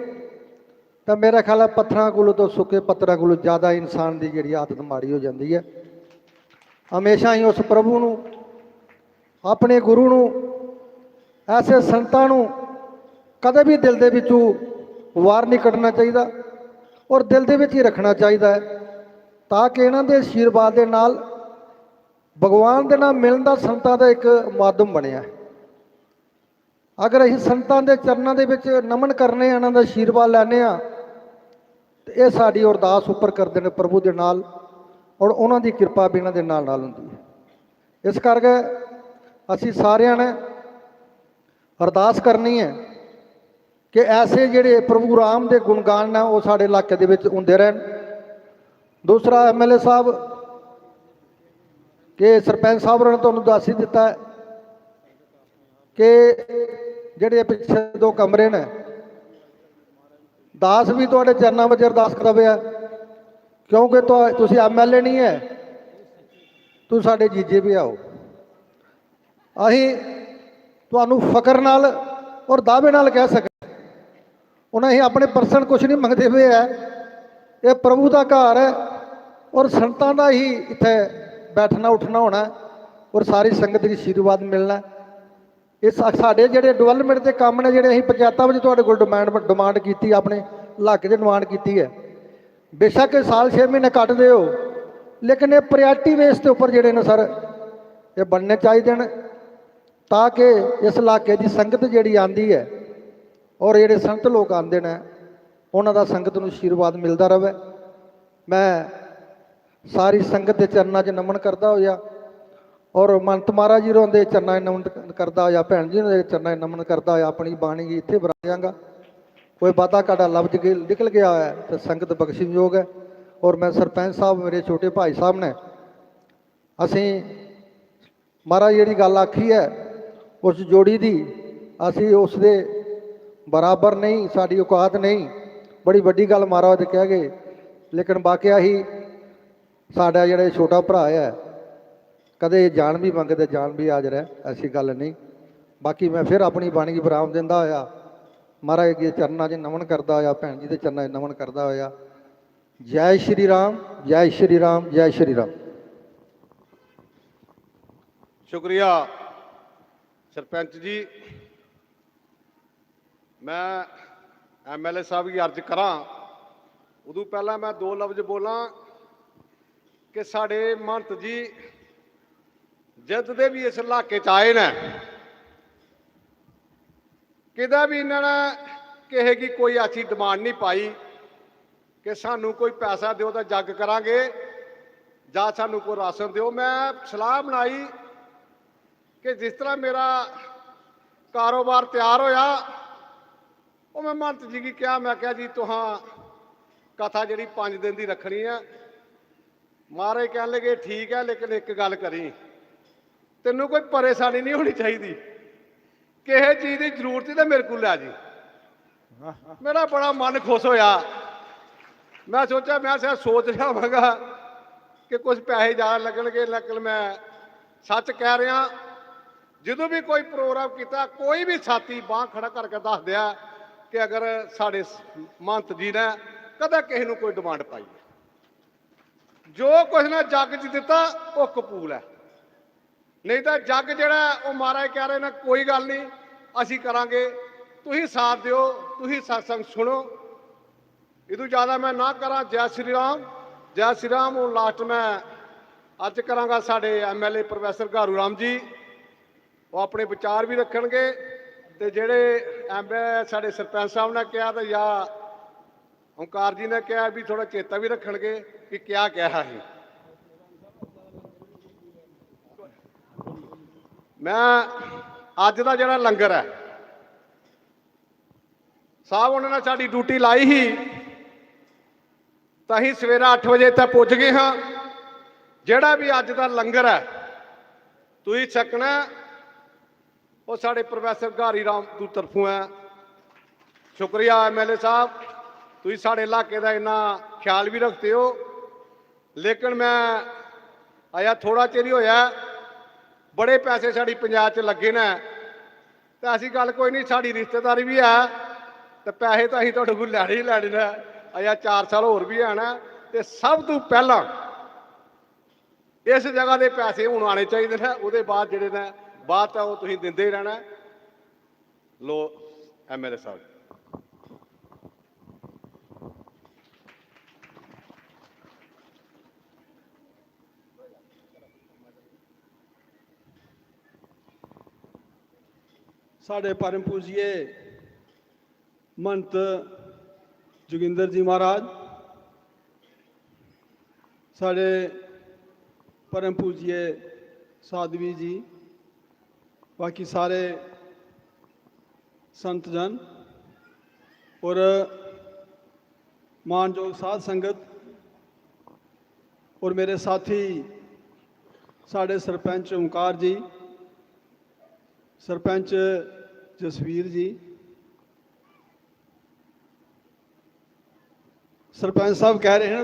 ਤਾਂ ਮੇਰਾ ਖਿਆਲ ਹੈ ਪੱਥਰਾਂ ਕੋਲੋਂ ਤੋਂ ਸੁੱਕੇ ਪੱਥਰਾਂ ਕੋਲੋਂ ਜ਼ਿਆਦਾ ਇਨਸਾਨ ਦੀ ਜਿਹੜੀ ਆਦਤ ਮਾੜੀ ਹੋ ਜਾਂਦੀ ਹੈ। ਹਮੇਸ਼ਾ ਹੀ ਉਸ ਪ੍ਰਭੂ ਨੂੰ, ਆਪਣੇ ਗੁਰੂ ਨੂੰ, ਐਸੇ ਸੰਤਾਂ ਨੂੰ ਕਦੇ ਵੀ ਦਿਲ ਦੇ ਵਿੱਚੋਂ ਵਾਰ ਨਹੀਂ ਕੱਢਣਾ ਚਾਹੀਦਾ ਔਰ ਦਿਲ ਦੇ ਵਿੱਚ ਹੀ ਰੱਖਣਾ ਚਾਹੀਦਾ ਹੈ, ਤਾਂ ਕਿ ਇਹਨਾਂ ਦੇ ਆਸ਼ੀਰਵਾਦ ਦੇ ਨਾਲ ਭਗਵਾਨ ਦੇ ਨਾਲ ਮਿਲਣ ਦਾ ਸੰਤਾਂ ਦਾ ਇੱਕ ਮਾਧਿਅਮ ਬਣਿਆ। ਅਗਰ ਅਸੀਂ ਸੰਤਾਂ ਦੇ ਚਰਨਾਂ ਦੇ ਵਿੱਚ ਨਮਨ ਕਰਨੇ ਆ, ਇਹਨਾਂ ਦਾ ਆਸ਼ੀਰਵਾਦ ਲੈਣੇ ਆ, ਤੇ ਇਹ ਸਾਡੀ ਅਰਦਾਸ ਉੱਪਰ ਕਰਦੇ ਨੇ ਪ੍ਰਭੂ ਦੇ ਨਾਲ ਔਰ ਉਹਨਾਂ ਦੀ ਕਿਰਪਾ ਵੀ ਇਹਨਾਂ ਦੇ ਨਾਲ ਨਾਲ ਹੁੰਦੀ ਹੈ। ਇਸ ਕਰਕੇ ਅਸੀਂ ਸਾਰਿਆਂ ਨੇ ਅਰਦਾਸ ਕਰਨੀ ਹੈ ਕਿ ਐਸੇ ਜਿਹੜੇ ਪ੍ਰਭੂ ਰਾਮ ਦੇ ਗੁਣਗਾਨ ਨੇ ਉਹ ਸਾਡੇ ਇਲਾਕੇ ਦੇ ਵਿੱਚ ਹੁੰਦੇ ਰਹਿਣ। ਦੂਸਰਾ MLA ਸਾਹਿਬ ਕਿ ਸਰਪੰਚ ਸਾਹਿਬ ਨੇ ਤੁਹਾਨੂੰ ਦੱਸ ਹੀ ਦਿੱਤਾ ਹੈ ਕਿ ਜਿਹੜੇ ਪਿੱਛੇ 2 ਕਮਰੇ ਨੇ, ਦਾਸ ਵੀ ਤੁਹਾਡੇ ਚਰਨਾਂ ਵਿੱਚ ਅਰਦਾਸ ਕਰਦਾ ਪਿਆ, ਕਿਉਂਕਿ ਤੁਸੀਂ MLA ਨਹੀਂ ਹੈ, ਤੁਸੀਂ ਸਾਡੇ ਜੀਜੇ ਵੀ ਆਓ। ਅਸੀਂ ਤੁਹਾਨੂੰ ਫਕਰ ਨਾਲ ਔਰ ਦਾਅਵੇ ਨਾਲ ਕਹਿ ਸਕਦੇ ਉਹਨਾਂ ਅਸੀਂ ਆਪਣੇ ਪਰਸਨ ਕੁਝ ਨਹੀਂ ਮੰਗਦੇ ਹੋਏ ਹੈ, ਇਹ ਪ੍ਰਭੂ ਦਾ ਘਰ ਹੈ ਔਰ ਸੰਤਾਂ ਦਾ ਹੀ ਇੱਥੇ ਬੈਠਣਾ ਉੱਠਣਾ ਹੋਣਾ ਔਰ ਸਾਰੀ ਸੰਗਤ ਦੀ ਆਸ਼ੀਰਵਾਦ ਮਿਲਣਾ। ਇਹ ਸਾਡੇ ਜਿਹੜੇ ਡਿਵੈਲਪਮੈਂਟ ਦੇ ਕੰਮ ਨੇ, ਜਿਹੜੇ ਅਸੀਂ ਪੰਚਾਇਤਾਂ ਵਿੱਚ ਤੁਹਾਡੇ ਕੋਲ ਡਿਮਾਂਡ ਕੀਤੀ, ਆਪਣੇ ਇਲਾਕੇ 'ਚ ਡਿਮਾਂਡ ਕੀਤੀ ਹੈ, ਬੇਸ਼ੱਕ ਸਾਲ 6 ਮਹੀਨੇ ਕੱਟਦੇ ਹੋ, ਲੇਕਿਨ ਇਹ ਪ੍ਰਾਇਰਟੀ ਬੇਸ ਦੇ ਉੱਪਰ ਜਿਹੜੇ ਨੇ ਸਰ ਇਹ ਬਣਨੇ ਚਾਹੀਦੇ ਨੇ, ਤਾਂ ਕਿ ਇਸ ਇਲਾਕੇ ਦੀ ਸੰਗਤ ਜਿਹੜੀ ਆਉਂਦੀ ਹੈ ਔਰ ਜਿਹੜੇ ਸੰਤ ਲੋਕ ਆਉਂਦੇ ਨੇ ਉਹਨਾਂ ਦਾ ਸੰਗਤ ਨੂੰ ਆਸ਼ੀਰਵਾਦ ਮਿਲਦਾ ਰਹੇ। ਮੈਂ ਸਾਰੀ ਸੰਗਤ ਦੇ ਚਰਨਾਂ 'ਚ ਨਮਨ ਕਰਦਾ ਹੋਇਆ ਔਰ ਮੰਤ ਮਹਾਰਾਜ ਜੀ ਹੋਰਾਂ ਦੇ ਚਰਨਾਂ 'ਚ ਨਮਨ ਕਰਦਾ ਹੋਇਆ, ਭੈਣ ਜੀ ਦੇ ਚਰਨਾਂ 'ਚ ਨਮਨ ਕਰਦਾ ਹੋਇਆ ਆਪਣੀ ਬਾਣੀ ਜੀ ਇੱਥੇ ਬਰਾਜਾਂਗਾ। ਕੋਈ ਬਾਤਾ ਕਾਡਾ ਲਫ਼ਜ਼ ਨਿਕਲ ਗਿਆ ਹੈ ਤਾਂ ਸੰਗਤ ਬਖਸ਼ਣਯੋਗ ਹੈ। ਔਰ ਮੈਂ ਸਰਪੰਚ ਸਾਹਿਬ, ਮੇਰੇ ਛੋਟੇ ਭਾਈ ਸਾਹਿਬ ਨੇ, ਅਸੀਂ ਮਹਾਰਾਜ ਜਿਹੜੀ ਗੱਲ ਆਖੀ ਹੈ ਉਸ ਜੋੜੀ ਦੀ, ਅਸੀਂ ਉਸ ਦੇ ਬਰਾਬਰ ਨਹੀਂ, ਸਾਡੀ ਔਕਾਤ ਨਹੀਂ। ਬੜੀ ਵੱਡੀ ਗੱਲ ਮਹਾਰਾਜ ਦੇ ਕਹਿ ਗਏ, ਲੇਕਿਨ ਵਾਕਿਆ ਹੀ ਸਾਡਾ ਜਿਹੜਾ ਛੋਟਾ ਭਰਾ ਹੈ ਕਦੇ ਜਾਨ ਵੀ ਮੰਗਦੇ ਜਾਨ ਵੀ ਹਾਜ਼ਰ ਹੈ, ਐਸੀ ਗੱਲ ਨਹੀਂ। ਬਾਕੀ ਮੈਂ ਫਿਰ ਆਪਣੀ ਬਾਣੀ ਵਿਰਾਮ ਦਿੰਦਾ ਹੋਇਆ ਮਹਾਰਾਜ ਦੇ ਚਰਨਾਂ 'ਚ ਨਮਨ ਕਰਦਾ ਹੋਇਆ, ਭੈਣ ਜੀ ਦੇ ਚਰਨਾਂ 'ਚ ਨਮਨ ਕਰਦਾ ਹੋਇਆ। ਜੈ ਸ਼੍ਰੀ ਰਾਮ, ਜੈ ਸ਼੍ਰੀ ਰਾਮ, ਜੈ ਸ਼੍ਰੀ ਰਾਮ। ਸ਼ੁਕਰੀਆ ਸਰਪੰਚ ਜੀ। ਮੈਂ ਐਮਐਲਏ ਸਾਹਿਬ ਦੀ ਅਰਜ਼ ਕਰਾਂ ਉਦੋਂ ਪਹਿਲਾਂ ਮੈਂ ਦੋ ਲਫ਼ਜ਼ ਬੋਲਾਂ ਕਿ ਸਾਡੇ ਮਹੰਤ ਜੀ ਜਿੱਦ ਦੇ ਵੀ ਇਸ ਇਲਾਕੇ 'ਚ ਆਏ ਨੇ, ਕਿਦਾ ਵੀ ਇਹਨਾਂ ਨੇ ਕਿਸੇ ਦੀ ਕੋਈ ਐਸੀ ਡਿਮਾਂਡ ਨਹੀਂ ਪਾਈ ਕਿ ਸਾਨੂੰ ਕੋਈ ਪੈਸਾ ਦਿਓ ਤਾਂ ਜੱਗ ਕਰਾਂਗੇ ਜਾਂ ਸਾਨੂੰ ਕੋਈ ਰਾਸ਼ਨ ਦਿਓ। ਮੈਂ ਸਲਾਹ ਬਣਾਈ ਕਿ ਜਿਸ ਤਰ੍ਹਾਂ ਮੇਰਾ ਕਾਰੋਬਾਰ ਤਿਆਰ ਹੋਇਆ ਉਹ ਮੈਂ ਮਹੰਤ ਜੀ ਕੀ ਕਿਹਾ, ਮੈਂ ਕਿਹਾ ਜੀ ਤੁਹਾਂ ਕਥਾ ਜਿਹੜੀ 5 ਦਿਨ ਦੀ ਰੱਖਣੀ ਹੈ। ਮਹਾਰਾਜ ਕਹਿਣ ਲੱਗੇ ਠੀਕ ਹੈ, ਲੇਕਿਨ ਇੱਕ ਗੱਲ ਕਰੀ, ਤੈਨੂੰ ਕੋਈ ਪਰੇਸ਼ਾਨੀ ਨਹੀਂ ਹੋਣੀ ਚਾਹੀਦੀ, ਕਿਸੇ ਚੀਜ਼ ਦੀ ਜ਼ਰੂਰਤ ਹੀ ਤਾਂ ਮੇਰੇ ਕੋਲ ਲੈ ਜੀ। ਮੇਰਾ ਬੜਾ ਮਨ ਖੁਸ਼ ਹੋਇਆ। ਮੈਂ ਸੋਚਿਆ ਮੈਂ ਸ਼ਾਇਦ ਸੋਚ ਰਿਹਾ ਹੋਵਾਂਗਾ ਕਿ ਕੁਝ ਪੈਸੇ ਜ਼ਿਆਦਾ ਲੱਗਣਗੇ, ਲੇਕਿਨ ਮੈਂ ਸੱਚ ਕਹਿ ਰਿਹਾ। ਜਦੋਂ ਵੀ ਕੋਈ ਪ੍ਰੋਗਰਾਮ ਕੀਤਾ ਕੋਈ ਵੀ ਸਾਥੀ ਬਾਂਹ ਖੜਾ ਕਰਕੇ ਦੱਸ ਦਿਆ ਕਿ ਅਗਰ ਸਾਡੇ ਮਹੰਤ ਜੀ ਨੇ ਕਦੇ ਕਿਸੇ ਨੂੰ ਕੋਈ ਡਿਮਾਂਡ ਪਾਈ, ਜੋ ਕੁਛ ਨਾ ਜੱਗ 'ਚ ਦਿੱਤਾ ਉਹ ਕਬੂਲ ਹੈ, ਨਹੀਂ ਤਾਂ ਜੱਗ ਜਿਹੜਾ ਉਹ ਮਹਾਰਾਜ ਕਹਿ ਰਹੇ ਨੇ ਕੋਈ ਗੱਲ ਨਹੀਂ ਅਸੀਂ ਕਰਾਂਗੇ, ਤੁਸੀਂ ਸਾਥ ਦਿਓ, ਤੁਸੀਂ ਸਤਸੰਗ ਸੁਣੋ। ਇਹਦੋਂ ਜ਼ਿਆਦਾ ਮੈਂ ਨਾ ਕਰਾਂ। ਜੈ ਸ਼੍ਰੀ ਰਾਮ, ਜੈ ਸ਼੍ਰੀ ਰਾਮ। ਹੁਣ ਲਾਸਟ ਮੈਂ ਅੱਜ ਕਰਾਂਗਾ ਸਾਡੇ ਐਮਐਲਏ ਪ੍ਰੋਫੈਸਰ ਘਾਰੂ ਰਾਮ ਜੀ, ਉਹ ਆਪਣੇ ਵਿਚਾਰ ਵੀ ਰੱਖਣਗੇ ਤੇ ਜਿਹੜੇ ਸਾਡੇ ਸਰਪੰਚ ਸਾਹਿਬ ਨੇ ਕਿਹਾ ਤੇ ਜਾਂ ਓਂਕਾਰ ਜੀ ਨੇ ਕਿਹਾ ਵੀ ਥੋੜਾ ਚੇਤਾ ਵੀ ਰੱਖਣਗੇ ਕਿ ਕਿਆ ਕਿਹਾ ਸੀ। ਮੈਂ ਅੱਜ ਦਾ ਜਿਹੜਾ ਲੰਗਰ ਹੈ ਸਾਹਿਬ ਉਹਨਾਂ ਨੇ ਸਾਡੀ ਡਿਊਟੀ ਲਾਈ ਸੀ ਤਾਂ ਅਸੀਂ ਸਵੇਰਾ 8 ਵਜੇ ਤੱਕ ਪੁੱਜ ਗਏ ਹਾਂ। ਜਿਹੜਾ ਵੀ ਅੱਜ ਦਾ ਲੰਗਰ ਹੈ ਤੁਸੀਂ ਛਕਣਾ ਉਹ ਸਾਡੇ ਪ੍ਰੋਫੈਸਰ ਘਾਰੀ ਰਾਮ ਦੀ ਤਰਫੋਂ ਹੈ। ਸ਼ੁਕਰੀਆ ਐਮਐਲਏ ਸਾਹਿਬ, ਤੁਸੀਂ ਸਾਡੇ ਇਲਾਕੇ ਦਾ ਇੰਨਾ ਖਿਆਲ ਵੀ ਰੱਖਦੇ ਹੋ। ਲੇਕਿਨ ਮੈਂ ਆਇਆ ਥੋੜਾ ਚਿਰ ਹੀ ਹੋਇਆ, ਬੜੇ ਪੈਸੇ ਸਾਡੀ ਪੰਜਾਬ 'ਚ ਲੱਗੇ ਨੇ ਤਾਂ ਅਸੀਂ ਗੱਲ ਕੋਈ ਨਹੀਂ, ਸਾਡੀ ਰਿਸ਼ਤੇਦਾਰੀ ਵੀ ਹੈ ਤੇ ਪੈਸੇ ਤਾਂ ਅਸੀਂ ਤੁਹਾਡੇ ਕੋਲ ਲੈਣੇ ਹੀ ਲੈਣੇ ਨੇ। ਆਇਆ 4 ਸਾਲ ਹੋਰ ਵੀ ਹੈ ਨਾ, ਤੇ ਸਭ ਤੋਂ ਪਹਿਲਾਂ ਇਸ ਜਗ੍ਹਾ ਦੇ ਪੈਸੇ ਹੁਣ ਆਉਣੇ ਚਾਹੀਦੇ ਨੇ, ਉਹਦੇ ਬਾਅਦ ਜਿਹੜੇ ਨੇ ਬਾਅਦ ਤਾਂ ਉਹ ਤੁਸੀਂ ਦਿੰਦੇ ਹੀ ਰਹਿਣਾ। ਲੋ ਐਮਐਲਏ ਸਾਹਿਬ। ਸਾਡੇ ਪਰਮ ਪੂਜੀਏ महंत जोगिंदर जी महाराज, साढ़े परम पूजिए साधवी जी, बाकी सारे संत जन और मानयोग साध संगत और मेरे साथी साढ़े सरपंच ओंकार जी, सरपंच जसवीर जी, सरपंच साहब कह रहे हैं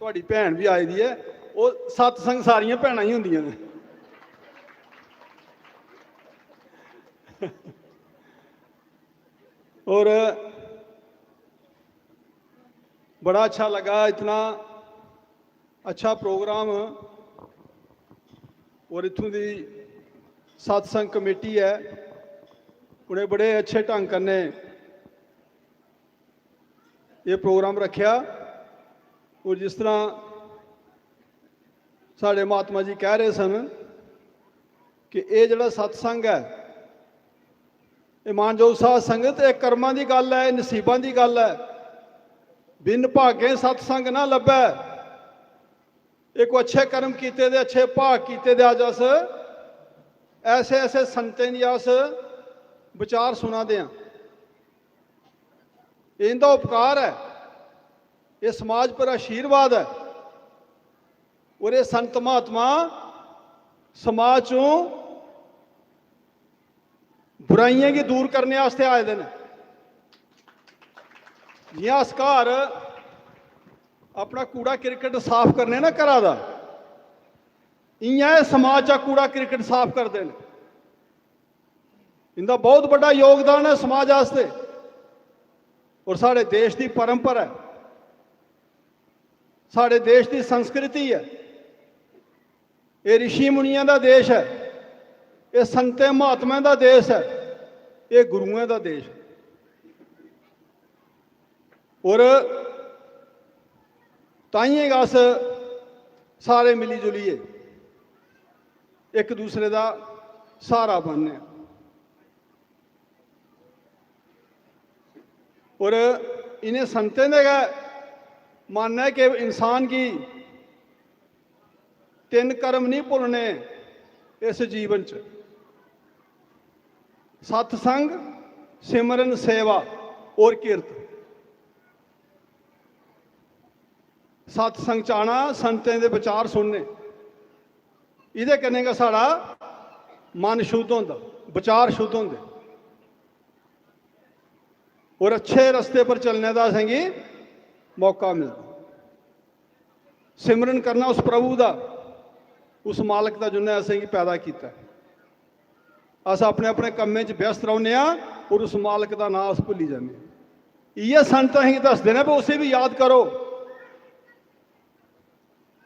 थोड़ी भैन भी आई दी है, वो सत्संग सारियां भैनां ही होंदियां ने। और बड़ा अच्छा लगा, इतना अच्छा प्रोग्राम। और इत्थों दी सत्संग कमेटी है, उन्हें बड़े अच्छे ढंग कन्नै ये प्रोग्राम रखा। और जिस तरह साढ़े महात्मा जी कह रहे सन कि ये जिहड़ा सत्संग है, ये मानयोग साध संगत, एक कर्मां दी गल है, नसीबां दी गल है। बिन भागे सत्संग ना लभै, एक अच्छे कर्म कीते दे, अच्छे भाग कीते दे अज अस ऐसे ऐसे संतें दी अस विचार सुना दे हां। इनका उपकार है, ये समाज पर आशीर्वाद है। और ये संत महात्मा समाज चों बुराइयां की दूर करने वास्ते आए दे। जियां अस घर अपना कूड़ा क्रिकेट साफ करने ना घरा दा, इयां समाज चा कूड़ा क्रिकेट साफ करते हैं। इनका बहुत बड़ा योगदान है समाज वास्ते। ਔਰ ਸਾਡੇ ਦੇਸ਼ ਦੀ ਪਰੰਪਰਾ ਹੈ, ਸਾਡੇ ਦੇਸ਼ ਦੀ ਸੰਸਕ੍ਰਿਤੀ ਹੈ। ਇਹ ਰਿਸ਼ੀ ਮੁਨੀਆਂ ਦਾ ਦੇਸ਼ ਹੈ, ਇਹ ਸੰਤੇ ਮਹਾਤਮਿਆਂ ਦਾ ਦੇਸ਼ ਹੈ, ਇਹ ਗੁਰੂਆਂ ਦਾ ਦੇਸ਼ ਹੈ। ਔਰ ਤਾਈਏ ਅਸ ਸਾਰੇ ਮਿਲੀ ਜੁਲੀਏ ਇੱਕ ਦੂਸਰੇ ਦਾ सहारा बनने। और इन्हें संतें का मानना है कि इंसान की 3 कर्म नहीं भुलने इस जीवन च, सत्संग, सिमरन, सेवा और किरत। सत्संग च आना, संतें दे विचार सुनने, इहदे कन्नै गा साड़ा मन शुद्ध होंदा, विचार शुद्ध होंदे और अच्छे रस्ते पर चलने का असेंगी मौका मिलता। सिमरन करना उस प्रभु का, उस मालक का जिन्हें असेंगी पैदा किया। अस अपने अपने कम्में च व्यस्त रौने और उस मालक का नाम अस भुली जाने। ये संत असेंगी दसदे ने भी उसे भी याद करो।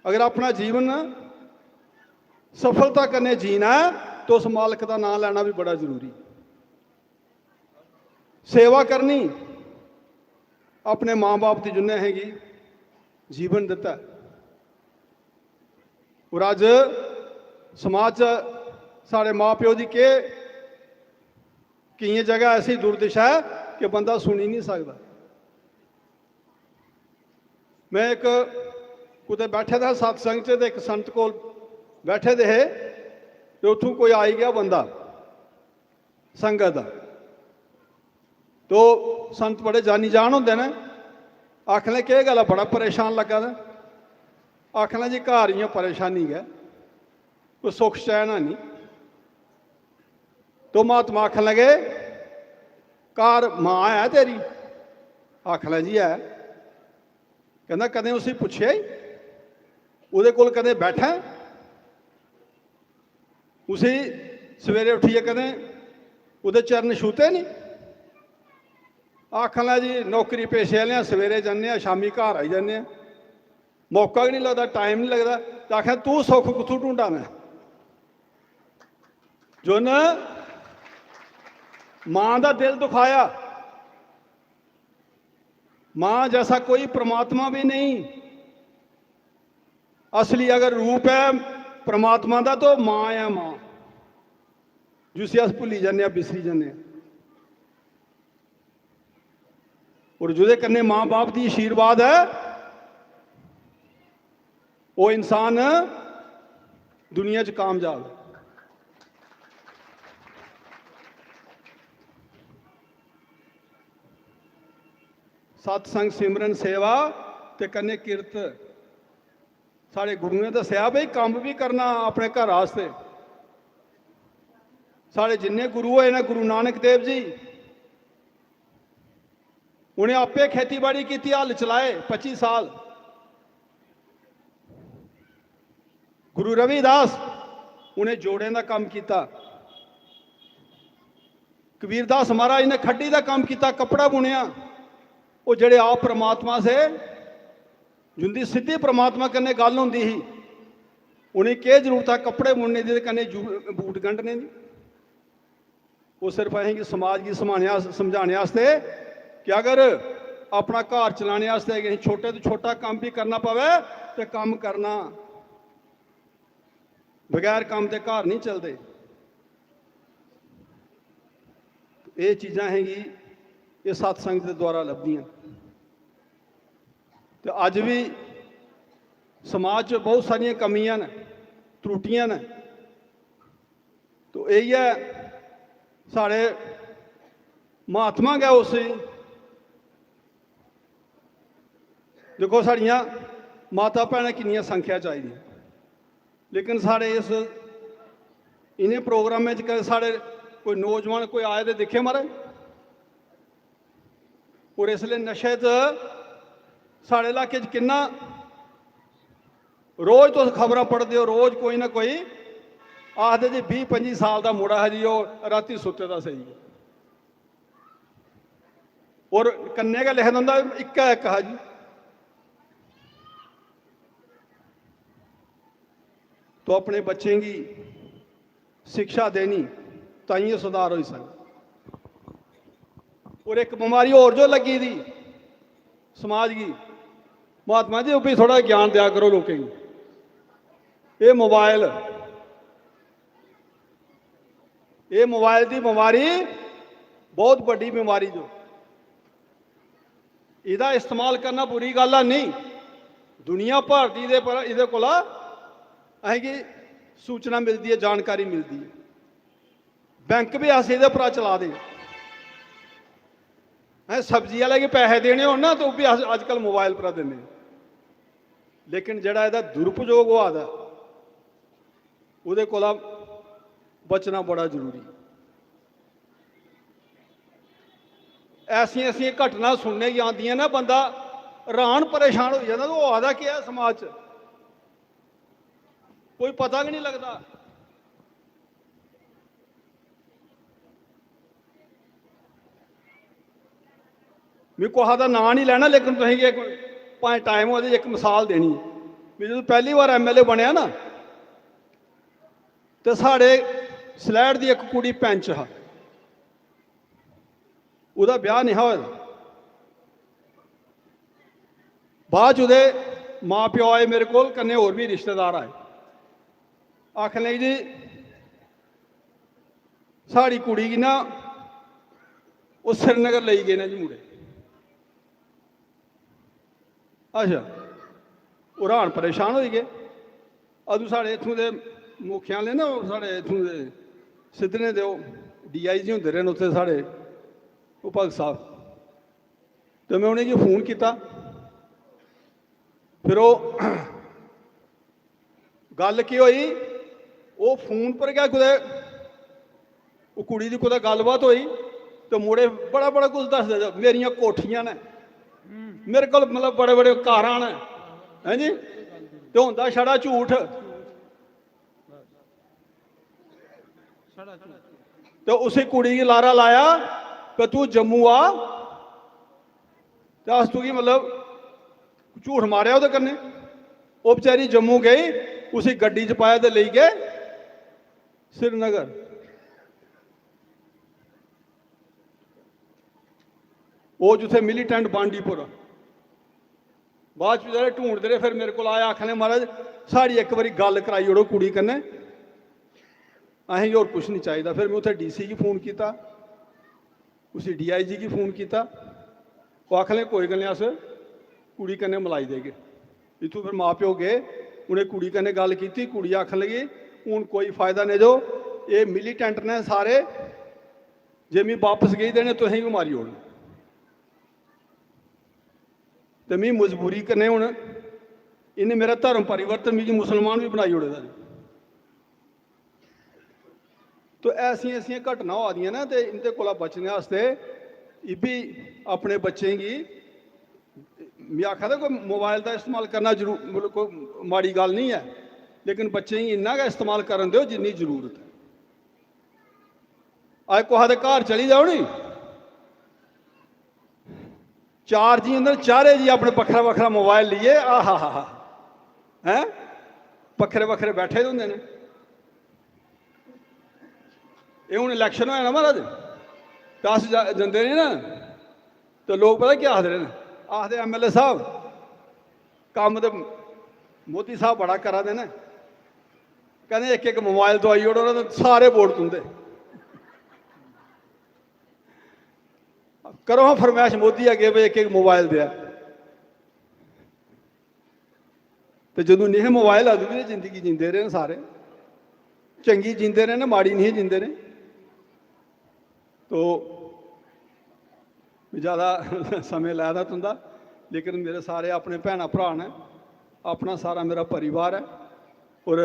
अगर अपना जीवन सफलता करने जीना है तो उस मालक का नाम लेना भी बड़ा जरूरी। सेवा करनी, अपने माँ बाप की जिन्हें हैगी जीवन दिता। और अज समाज साढ़े माँ प्यो की के कई जगह ऐसी दुर्दिशा है कि बंदा सुन ही नहीं सकता। मैं एक कुते बैठे था सत्संग च, एक संत को बैठे दे तो उतों कोई आई गया बंदा संगत का। तो संत बड़े जानी जान होंगे ने, आखने कि गल बड़ा परेशान लगा था। आखना जी घर ही परेशानी है, कोई सुख चैन है नहीं। तो महात्मा आखन लगे घर माँ है तेरी? आखना जी है। कहना कदें उसे पूछे ही उहदे कोल कदें बैठा, उसे सवेरे उठिए कदें उहदे चरण छूते नहीं? आखना जी नौकरी पेशे वाले सवेरे जाने शामी घर आई जाने, मौका भी नहीं लगता, टाइम नहीं लगता। तो आखिर तू सुख कितों ढूंढा मैं? जुन मां का दिल दुखाया, मां जैसा कोई परमात्मा भी नहीं। असली अगर रूप है परमात्मा का तो मां है, मां जिसे अस भुली जाने, बिसरी जाने। और जिहदे कन्नै मां बाप की आशीर्वाद है वो इंसान दुनिया च कामयाब है। सत्संग, सिमरन, सेवा ते कन्नै किरत। साढ़े गुरुओं ने दसिया भाई काम भी करना अपने घर वास्ते। साढ़े जिन्ने गुरु होए ने, गुरु नानक देव जी, उन्हें आपे खेतीबाड़ी की, हल चलाए 25 साल। गुरु रविदास उन्हें जोड़े का काम किया। कबीरदास महाराज ने खड्डी का काम किया, कपड़ा बुनिया। वो जड़े आप परमात्मा से जिंदी सीधी परमात्मा कन्नै गल होंदी ही, उन्हें क्या जरूरत है कपड़े बुनने की, कन्नै बूट गंढने की? वो सिर्फ असेंगी समाज की समझाने वास्ते कि अगर अपना घर चलाने वास्ते अगर छोटे तो छोटा काम भी करना पवे तो काम करना, बगैर काम के घर नहीं चलते। ये चीज़ां हैगी ये सत्संग के द्वारा लभदियां। तो अज भी समाज च बहुत सारिया कमियां ने, त्रुटियां ने। तो यही है साढ़े महात्मा गए उस देखो साड़ियाँ माता भैन किन्नियां संख्या चाहिए, लेकिन साढ़े इस इन्हें प्रोग्रामें कदे साढ़े कोई नौजवान कोई आए तो दिखे मारे? और इसलिए नशे साढ़े इलाके किन्ना रोज तुम खबर पढ़ते हो, रोज कोई ना कोई आखते जी 20-25 साल का मुड़ा है जी, वो राती सुते दा सही है। और कन्ने का लिखा होंगे इक्का एक हा जी। तो अपने बच्चे की शिक्षा देनी ताइयों सुधार हो सकता। और एक बीमारी और जो लगी थी समाज की, महात्मा जी भी थोड़ा ज्ञान दिया करो लोगों को। ये मोबाइल की बीमारी बहुत बड़ी बीमारी जो ਇਹਦਾ इस्तेमाल करना बुरी गल है नहीं। दुनिया भर की ये को असेंगी सूचना मिलती है, जानकारी मिलती है। बैंक भी अस ये चला दे सब्जी वाले के पैसे देने हो ना तो भी अजकल मोबाइल पर देने। लेकिन जड़ा ਇਹਦਾ दुरुपयोग हुआ दा ਉਹਦੇ ਕੋਲ बचना बड़ा जरूरी। ऐसिया ऐसिया घटना सुनने की आदि ना बंदा हैरान परेशान हो जाता। तो आता क्या है समाज च कोई पता भी नहीं लगता। मैं कुछ का नाम नहीं लेना, लेकिन तुम भाई टाइम हो एक मिसाल देनी। मैं जो पहली बार MLA बनया ना तो साढ़े सलैड की एक कुड़ी पैंच हा, ਉਹਦਾ ਵਿਆਹ नहीं होया। बाद ਉਹਦੇ माँ प्यो आए मेरे को, कन्ने होर भी रिश्तेदार आए, आखन लगे जी साड़ी कुड़ी की ना वो श्रीनगर ले गए ना जी मुड़े। अच्छा वो हैरान परेशान हो गए। अदू साढ़े इतों के मुखिया ने ना साढ़े इतों के सिद्धने दे DIG होंगे रहे उत्थे साढ़े वो भगत साहब। तो मैं उन्हें फोन किया, फिर वो गल की हुई, वो फोन पर क्या कुछ वो कुड़ी की कुछ गलबात हुई तो मुड़े बड़ा बड़ा कुछ दसदे मेरिया कोठियां ने, मेरे को मतलब बड़े बड़े कार ने है जी। तो होंदा छड़ा झूठ। तो उसी कुड़ी की लारा लाया कि तू जम्मू आ, अस तुगी मतलब झूठ मारिया वो कन्ने। वो बेचारी जम्मू गई, उसी गड्डी च पाया तो ले गए श्रीनगर। वो जिथे मिलीटेंट बांडीपुर बाद ढूंढते रहे। फिर मेरे को आया आखने महाराज साड़ी एक बारी गल कराई ओड़ो कुड़ी कन्ने, असें और कुछ नहीं चाहिए। फिर मैं उत्थे DC की फोन किया, उसी DIG की फोन किया। वो आख लें कोई गल नहीं, अस कुड़ी कन्ने मलाई देगे। इतों फिर माँ प्यो गए, उन्हें कुड़ी कन्ने गल की। कुड़ी आखन लगी हूँ कोई फायदा नहीं, जो ये मिलीटेंट ने सारे जे मैं वापस गई देने तुसें भी मारी ओड़ना। तो मैं मजबूरी कन्ने हूँ इन्हें मेरा धर्म परिवर्तन मिगी मुसलमान भी बनाई ओड़े दा। तो ऐसिया ऐसिया घटना हो दी ना, तो इनके को बचने वास्ते ये भी अपने बच्चों की मैं आखा था कोई मोबाइल का इस्तेमाल करना जरूर मतलब कोई माड़ी गल नहीं है, लेकिन बच्चे ही इन्ना का इस्तेमाल करन दो जिन्नी जरूरत है। अज कुछ के घर चली जाओ नी, चार जी अंदर चारे जी अपने बखरा वखरा मोबाइल लिए आहा हैं बखरे बखरे बैठे होंगे ने। ये हूँ इलैक्शन होया ना महाराज, तो अस जंदे नहीं ना, तो लोग पता क्या आखते हैं, आखते MLA साहब काम तो मोदी साहब बड़ा करा दे ना, कहते एक एक मोबाइल दवाई ओड़ो तो सारे वोट तुंदे। करो हाँ फरमाइश मोदी अगे भाई एक एक मोबाइल दिया। तो जो नहीं मोबाइल अदू भी जिंदगी जींदे रहे सारे, चंगी जींदे रहे ना, माड़ी नहीं जींदे रहे। तो ज़्यादा समय लाया तुंदा, लेकिन मेरे सारे अपने भैन भरा ने, अपना सारा मेरा परिवार है। और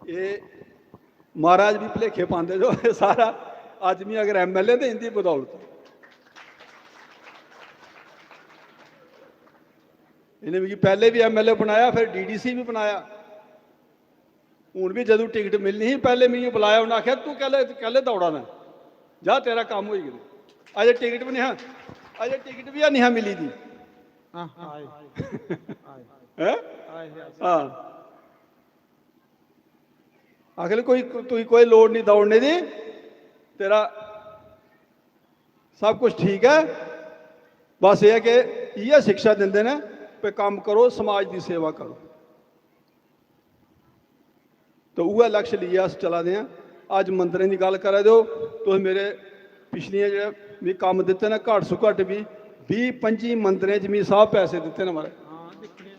ये महाराज भी भुलेखे पाते जो सारा अज भी अगर MLA तो इनकी बदौलत। इन्हें मिगी पहले भी MLA बनाया, फिर DDC भी बनाया। हूँ भी जदों टिकट मिलनी ही पहले मिगी बुलाया, उन्हें आख्या तू कहले दौड़ा ना जा तेरा काम हो गया, अजे टिकट भी नहीं है। ਅਜੇ ਟਿਕਟ ਵੀ ਨਹੀਂ ਮਿਲੀ ਦੀ ਆਏ ਹੈ ਹਾਂ ਆਖਲੇ ਕੋਈ ਲੋੜ ਨਹੀਂ ਦੌੜਨੇ ਦੀ तेरा सब कुछ ठीक है बस ये है कि ये शिक्षा देंगे ने पे काम करो समाज की सेवा करो तो वह लक्ष्य लिए अस चला दे अज मंदिरों की गल करा दो तो मेरे पिछलियां जो भी काम दिते ने घट सो घट भी 20-25 मंदिरें च मी साहब पैसे दिते ने मारे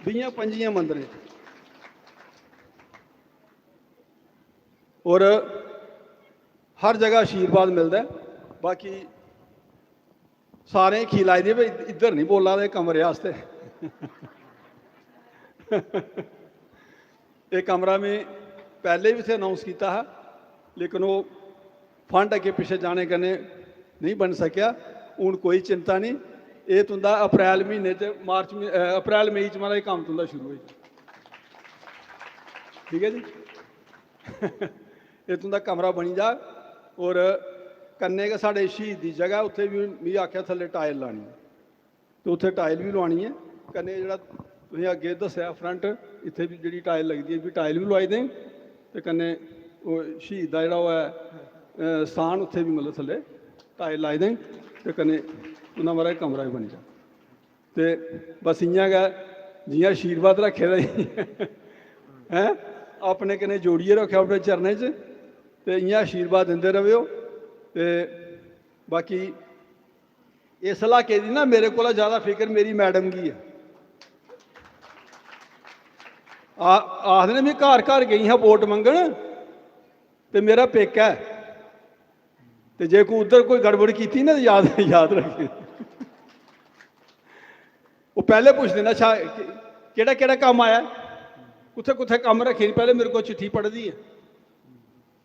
20-25 मंदिरें और हर जगह आशीर्वाद मिलता है बाकी सारे खी लाई दी भाई इधर नहीं बोला दे कमरे आस्ते ये कमरा में पहले भी इसे अनाउंस किया है लेकिन वो फंड अगे पिछे जाने कन्ने नहीं बन सकिया हूँ कोई चिंता नहीं ये तुंदा अप्रैल महीने मार्च अप्रैल मई च मारा काम तुंदा शुरू हो ठीक है जी ये तुंदा कमरा बनी जा और कन्ने के साढ़े शहीद की जगह उत्थे भी मैं आख्या थले टाइल लानी तो उत्थे टाइल भी लवानी है कन्ने जो तुसीं अगे दस्या फ्रंट इत्थे भी जी टाइल लगती है भी टाइल भी लवाई दें तो कन्ने वो शहीद का जोड़ा है स्थान उत्थे भी मतलब थले टाइल लाई दें तो कन्ने उन्होंने मारा कमरा भी बन जा तो बस इयां गै जियां आशीर्वाद रखे दा हैं अपने कन्ने जोड़िए रखे अपने चरणें च तो इं आशीर्वाद देंदे रहो तो बाकी इस इलाके की ना मेरे को ज़्यादा फिक्र मेरी मैडम की है आखने मैं घर घर गई हाँ वोट मंगन तो मेरा पेका है तो जे कोई उधर कोई गड़बड़ की ना तो याद रखे वो पहले पूछते ना अच्छा केड़ा काम आया कुत्थे कुत्थे काम रखे पहले मेरे को चिट्ठी पढ़ती है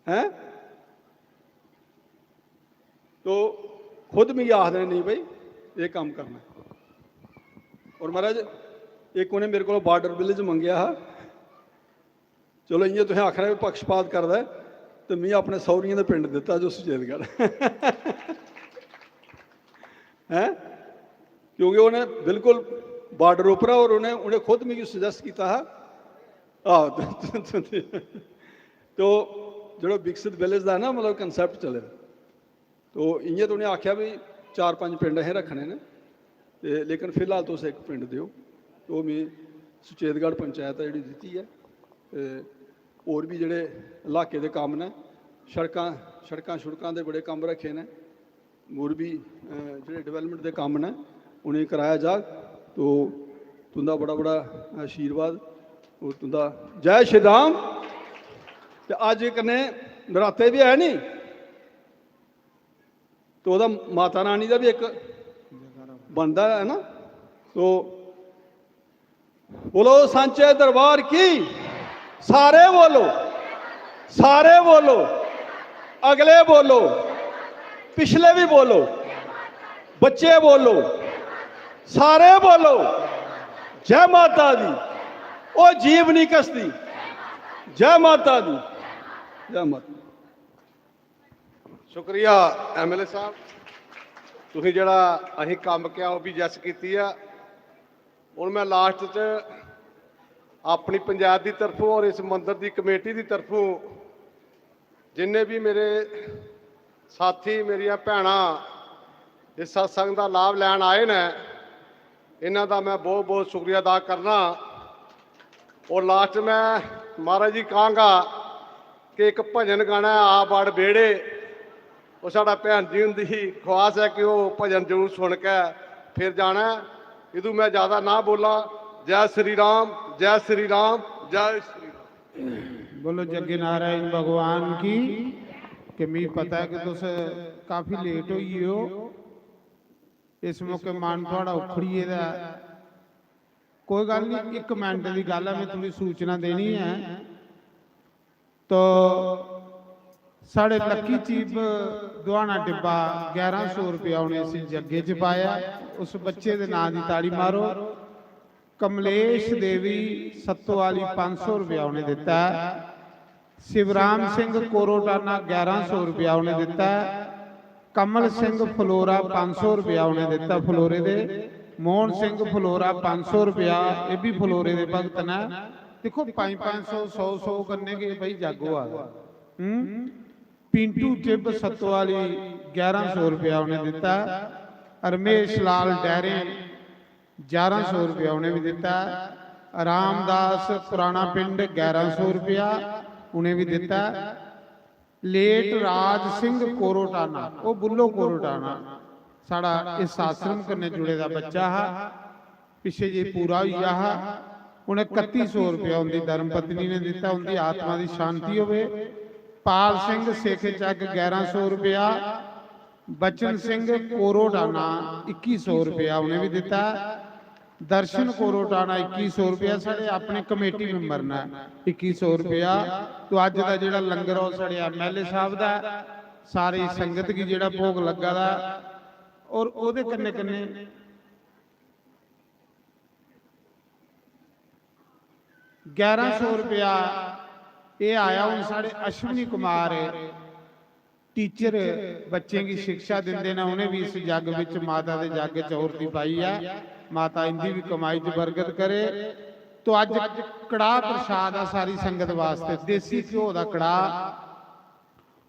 हैं तो खुद भी आखते नहीं भाई ये काम करना और महाराज एक उन्हें मेरे को बार्डर विलेज मंगया हा चलो इं तुम आखना भी पक्षपात करता है तो मैं अपने सौहरियों के पिंड दिता जो सुचेतगढ़ है क्योंकि उन्हें बिल्कुल बार्डर उपर और उन्हें खुद मिगी सुजैसट किया है तो जो विकसित विलेज का ना मतलब कंसैप्ट चले तो इं तो उन्हें आख्या भी 4-5 पिंड असें रखने ने ते लेकिन फिलहाल तुम एक पिंड दिओ तो मैं सुचेतगढ़ पंचायत जी दी है और भी जोड़े इलाके के काम ने सड़कों के बड़े काम रखे ने और भी जोड़े डिवेलपमेंट के काम ने उन्हें कराया जा तो तुंदा बड़ा बड़ा आशीर्वाद और तुंदा जय श्री राम तो अज कन्ने नराते भी है नहीं तो वह माता रानी का भी एक बनता है ना तो बोलो सांचे दरबार की सारे बोलो अगले बोलो पिछले भी बोलो बच्चे बोलो सारे बोलो जय माता दी ओ जीव नहीं कसती जय माता दी जय माता शुक्रिया MLA साहब तुसीं जिहड़ा असीं काम किया वो भी जस कीती आ हुण मैं लास्ट च अपनी पंचायत की तरफों और इस मंदिर की कमेटी की तरफों जिन्ने भी मेरे साथी मेरिया भैणां इस सत्संग का लाभ लैन आए ने इन्हां दा मैं बहुत बहुत शुक्रिया अदा करना और लास्ट मैं महाराज जी कहांगा कि एक भजन गाना है आ बड़ बेड़े वो साडा भैन जी हुंदी ख्वाहिश है कि वो भजन जरूर सुन के फिर जाना है इदू मैं ज़्यादा ना बोला जय श्री राम जय श्री राम जय श्री राम बोलो जग्गे नारायण भगवान की कि मी पता है कि तुस काफ़ी लेट होई हो इस मौके मान थोड़ा उखड़िए दा कोई गल नहीं 1 मिनट की गल है मैं थोड़ी सूचना देनी है तो साढ़े लक्की चीफ दुआना टिब्बा 1100 रुपया उन्हें इस जग्गे च पाया उस बच्चे के नाम की ताड़ी मारो कमलेश देवी सत्तोवाली 500 रुपया उन्हें दिता शिवराम सिंह कोरोटाना 1100 रुपया उन्हें दिता ਕਮਲ ਸਿੰਘ ਫਲੋਰਾ 500 ਰੁਪਇਆ ਉਹਨੇ ਦਿੱਤਾ ਫਲੋਰੇ ਦੇ। ਮੋਹਨ ਸਿੰਘ ਫਲੋਰਾ 500 ਰੁਪਇਆ, ਇਹ ਵੀ ਫਲੋਰੇ ਦੇ ਭਗਤ ਨੇ। ਦੇਖੋ 500 100 ਕਰਨੇ ਕੇ ਭਾਈ ਜਾਗੋ ਆ। ਪਿੰਟੂ ਚਿੱਬ ਸਤਵਾਲੀ 1100 ਰੁਪਇਆ ਉਹਨੇ ਦਿੱਤਾ। ਰਮੇਸ਼ ਲਾਲ ਡੈਰੇ 1100 ਰੁਪਇਆ ਉਹਨੇ ਵੀ ਦਿੱਤਾ। ਰਾਮਦਾਸ ਪੁਰਾਣਾ ਪਿੰਡ 1100 ਰੁਪਇਆ ਉਹਨੇ ਵੀ ਦਿੱਤਾ। ਲੇਟ ਰਾਜ ਸਿੰਘ ਕੋਰੋਟਾਨਾ, ਉਹ ਬੁੱਲੋ ਕੋਰੋਟਾਨਾ ਸਾਡਾ ਇਸ ਆਸ਼ਰਮ ਕਰਨੇ जुड़े ਦਾ ਬੱਚਾ ਹਾ, ਪਿੱਛੇ ਜੇ ਪੂਰਾ ਹੋਈ ਆ। ਉਹਨੇ 3100 ਰੁਪਇਆ ਉਹਦੀ ਧਰਮ ਪਤਨੀ ਨੇ ਦਿੱਤਾ। ਉਹਦੀ ਆਤਮਾ ਦੀ ਸ਼ਾਂਤੀ ਹੋਵੇ। ਪਾਲ ਸਿੰਘ ਸਿੱਖ ਚੱਕ 1100 ਰੁਪਇਆ। ਬਚਨ ਸਿੰਘ ਕੋਰੋਟਾਨਾ 2100 ਰੁਪਇਆ ਉਹਨੇ ਵੀ ਦਿੱਤਾ। ਦਰਸ਼ਨ ਕੋਰੋਟਾਨਾ 2100 ਰੁਪਇਆ, ਸਾਡੇ ਆਪਣੇ ਕਮੇਟੀ ਮੈਂਬਰ ਨੇ 2100 ਰੁਪਇਆ। तो ਅੱਜ ਦਾ ਜਿਹੜਾ ਲੰਗਰ ਉਹ ਸਾਡੇ ਐਮਐਲਏ ਸਾਹਿਬ ਦਾ, ਸਾਰੀ ਸੰਗਤ ਕੀ ਜਿਹੜਾ ਭੋਗ ਲੱਗਾ ਦਾ। ਔਰ ਉਹਦੇ ਕੰਨੇ ਕੰਨੇ 1100 ਰੁਪਇਆ ਇਹ ਆਇਆ। ਹੁਣ ਸਾਡੇ ਅਸ਼ਵਨੀ ਕੁਮਾਰ टीचर बच्चे की शिक्षा देंदे ने, उन्हें भी इस जग विच माता दे जग च औरती पाई है। माता इनकी भी कमाई च बरकत करे। तो अज कड़ाह प्रसाद आ सारी संगत वास्ते, देसी घ्यो दा कड़ाह।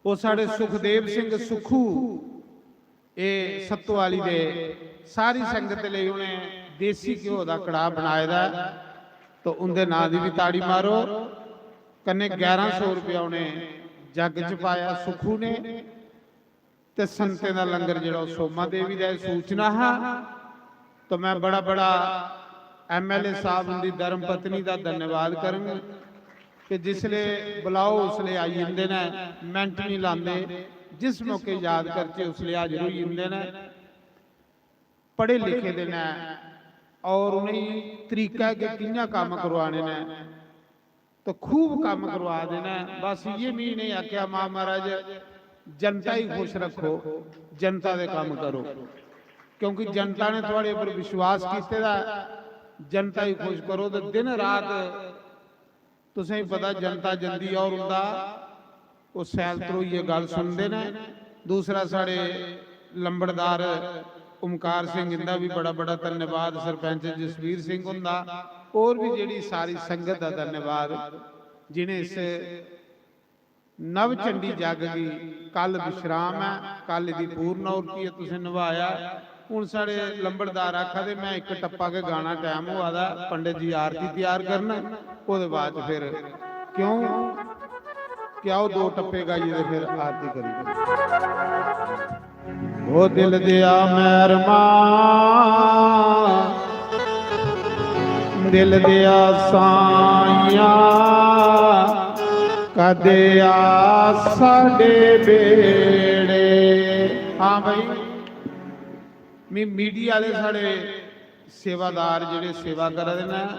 वो साडे सुखदेव सिंह सुखू ये सत्तोवाली दे सारी संगत लई उन्हें देसी घ्यो दा कड़ाह बनाए दा। तो उनके नां दी भी ताड़ी मारो। कन्ने 1100 रुपया उन्हें जग च पाया सुखू ने। ते संतें दा लंगर जिहड़ा सोमा देवी दा सूचना है। तो मैं बड़ा बड़ा एमएलए साहब उनकी धर्म पत्नी का धन्यवाद करूँगा कि जिसले बुलाओ उसले आई जाते ने, मिनट नहीं लाते। जिस मौके याद करके उसले हाजिर हो जाते ने। पढ़े लिखे दे ने और उन्हें तरीका कि कियां काम करवाने ने, तो खूब काम करवा देना। बस ये भी नहीं आख्या मां महाराज जनता ही खुश रखो, जनता दे काम करो, क्योंकि जनता ने थोड़े पर विश्वास किया। जनता ही खुश करो। तो दिन रात तुसें पता जनता जल्दी और उनका वो सैल तरो ये गल सुनते ने। दूसरा साढ़े लंबड़दार ओमकार सिंह, इनका भी बड़ा बड़ा धन्यवाद। सरपंच जसवीर सिंह उनका, और भी जी सारी संगत का धन्यवाद जिन्हें इस नव चंडी जग की कल विश्राम है, कल की पूर्ण औरती है तुसें निभाया। हुण साढ़े लंबड़दार आखा दे मैं एक टप्पा के गाना टाइम हुआ दा, पंडित जी आरती तैयार करना, उसके बाद फिर क्यों क्या वो 2 टप्पे गाइए तो फिर आरती करिए। वो दिल दिया मेहरमा दिल दिया साइया कदे आ साडे बेड़े। हाँ भाई, मीडिया वाले साढ़े सेवादार जिहड़े सेवा कर रहे हैं,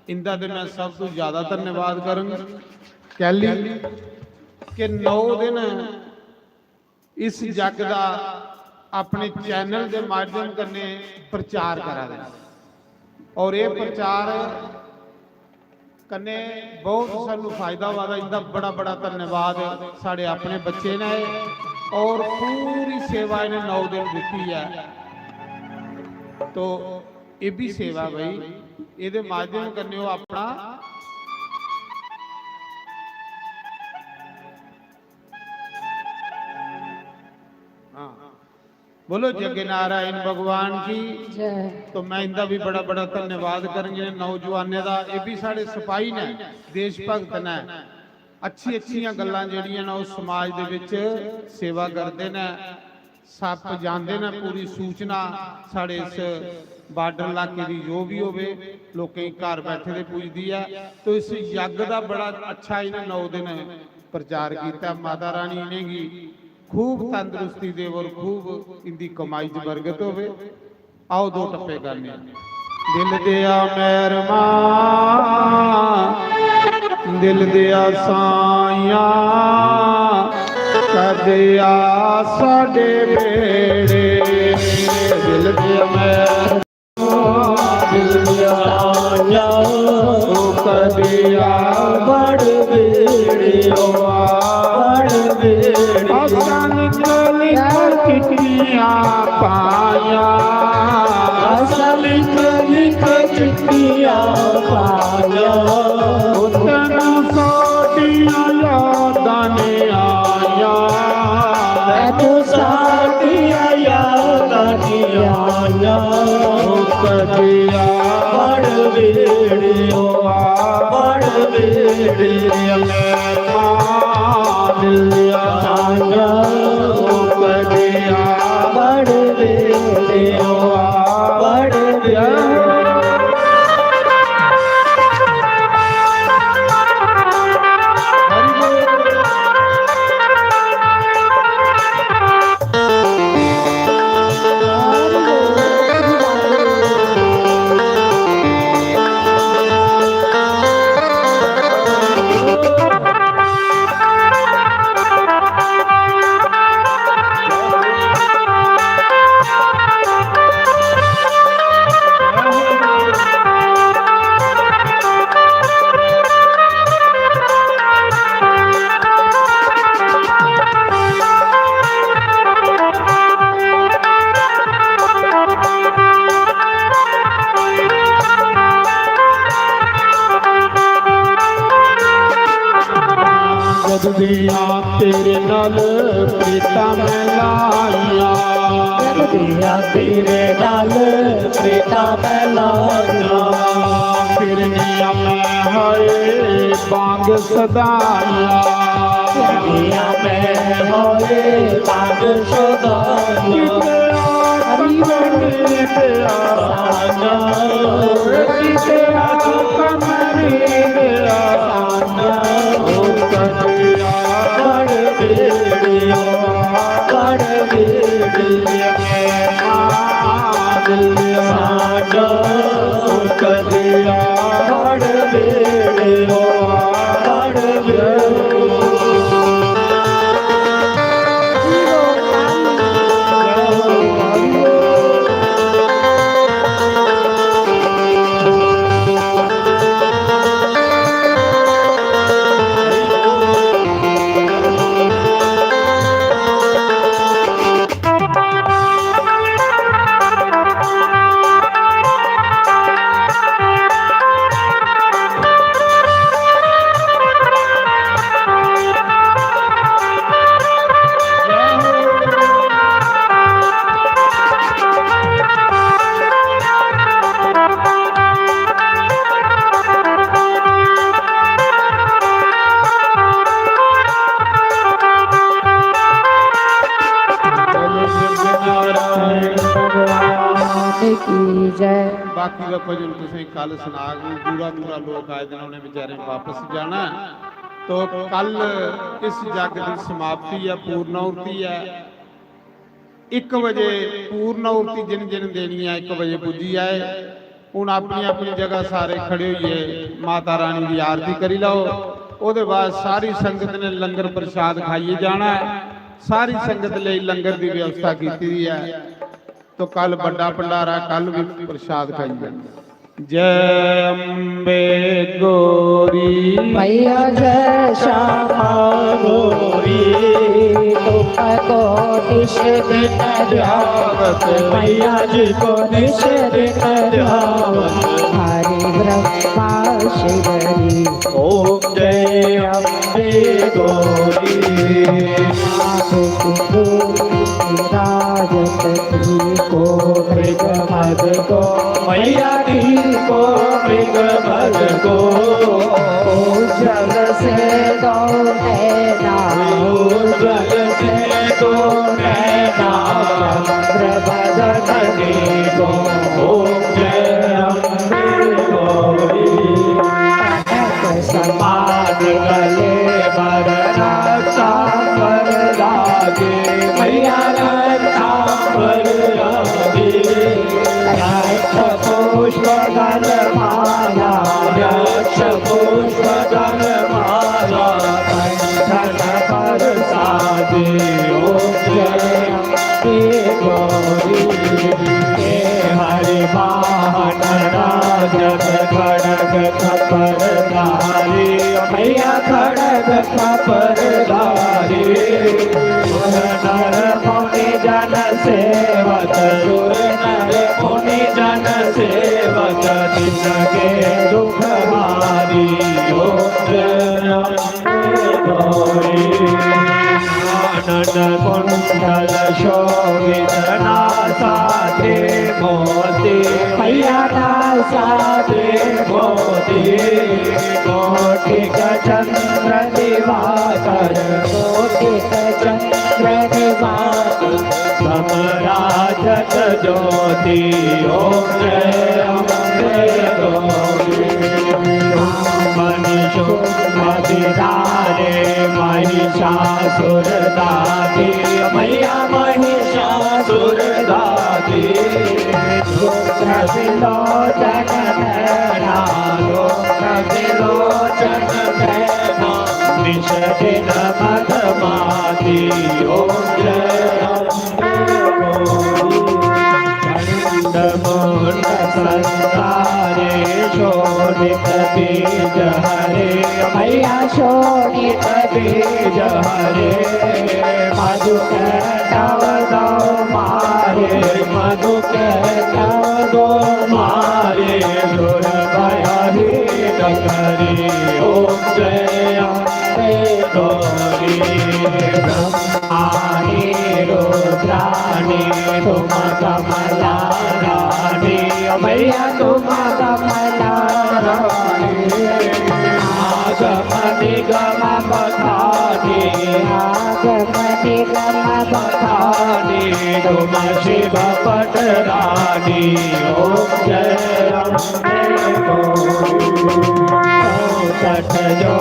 इनका तो मैं सब तो ज़्यादा धन्यवाद करूँगा। कैली कि 9 दिन इस जग का अपने चैनल के माध्यम करने प्रचार करा रहे हैं। और ये प्रचार कन्ने बहुत सानू फायदा हुआ। इनका बड़ा बड़ा धन्यवाद साढ़े अपने बच्चे ने, और पूरी सेवा इन्हें 9 दिन दी है। तो ये भी सेवा भाई, ये माध्यम करने हो अपना बोलो जगे नारायण भगवान की जय। तो मैं इनका भी बड़ा बड़ा धन्यवाद करेंगे नौजवानों का। ये भी साढ़े सिपाही ने, देश भगत ने, अच्छी अच्छियां गल्लां जिहड़ियां ने उस समाज दे विच सेवा करते हैं। सप जानते हैं पूरी सूचना साढ़े इस बार्डर इलाके की जो भी होवे, लोकें घर बैठे दे पुजदी है। तो इस यज्ञ का बड़ा अच्छा इन्हें 9 दिन प्रचार किया। माता रानी इन्हेंगी खूब तंदुरुस्ती दे और खूब इनकी कमाई च बरकत होवे। आओ 2 टप्पे करने। दिल दिया मेहरमा दिल दिया साइया कदिया साडे बेड़े। दिल दिया मेहरमा दिल दिया साइया कदिया बड़ बेड़े बड़ बेड़े। निकल चिट्ठियां पाया लिख लिख चिट्ठियां पाया तेन सोटियां यादां ने आया तू साडिया यादां नी आया कदिया बड़ वेड़ियो बड़ वेड़ियो दिलिया आया कदिया बड़ वेड़ियो बड़ वेड़ियो जगदिया तेरे नाल प्रीता मैं लाइया जगदिया तेरे नाल प्रीता मैं लाइया फिरनिया मैं हाय बांग सदाइया जगदिया मैं होए बाग सदाइया की जय। बाकी का भजन तुसें कल सुना दूरा दूरा लोग आए दिन उन्हें बेचारे वापस जाना तो कल इस जग की समाप्ति है पूर्णाहुति है 1 बजे पूर्णाहुति जिन जिन देनी है 1 बजे पुजी आए हूँ अपनी अपनी जगह सारे खड़े हुए माता रानी की आरती करी लो उसके बाद सारी संगत ने लंगर प्रसाद खाइए जाना है सारी संगत ले लंगर की व्यवस्था की है तो कल बड़ा भंडारा कल भी प्रसाद खाई जाए जय अम्बे गौरी मैया जय श्यामा गौरी तुमको निश दिन ध्यावत मैया जी को निश दिन ध्यावत हरि ब्रह्मा शिवरी ओम जय अम्बे गौरी राजत को मृग मद को मैया दी को मृग मद को जल से दो नैना जल से तो नैना चंद्र बदनी को ओम जय अम्बे गौरी समान गले बरना चांबर लागे मैया चांबर लागे पुष्प गल माला पुष्प गल माला कंठन पर साजे ओम जय अम्बे गौरी हरि वाहन राजत खड़ग खपर धारी मैया खड़ग खपर धारी नर मुनि जन से के दुख हारी ओम गौरी आनंद कुंडल शोभित नासाते मोती मैया नासाते मोती कोटिक चंद्र दिवाकर कोटिक चंद्र दिवाकर समराजत ज्योति ओम जय गौरी मनीषो मदिदारे महिषासुर दाती मैया महिषासुर दाती विलोचन नैना विलोचन नैना निषदिन मधमाती ओम जय मुंड संसारे शोभित बीज हरे मैया शोभित बीज हरे मधु के तव दो मारे मधु के तव दो मारे दुर्गयाही डकरी ओम जय गौरी ब्रह्माणी रुद्राणी तुम कमला रानी मैया तुम कमला रानी आगम निगम बखानी आगम निगम बखानी तुम शिव पट रानी ओम जय सठ जो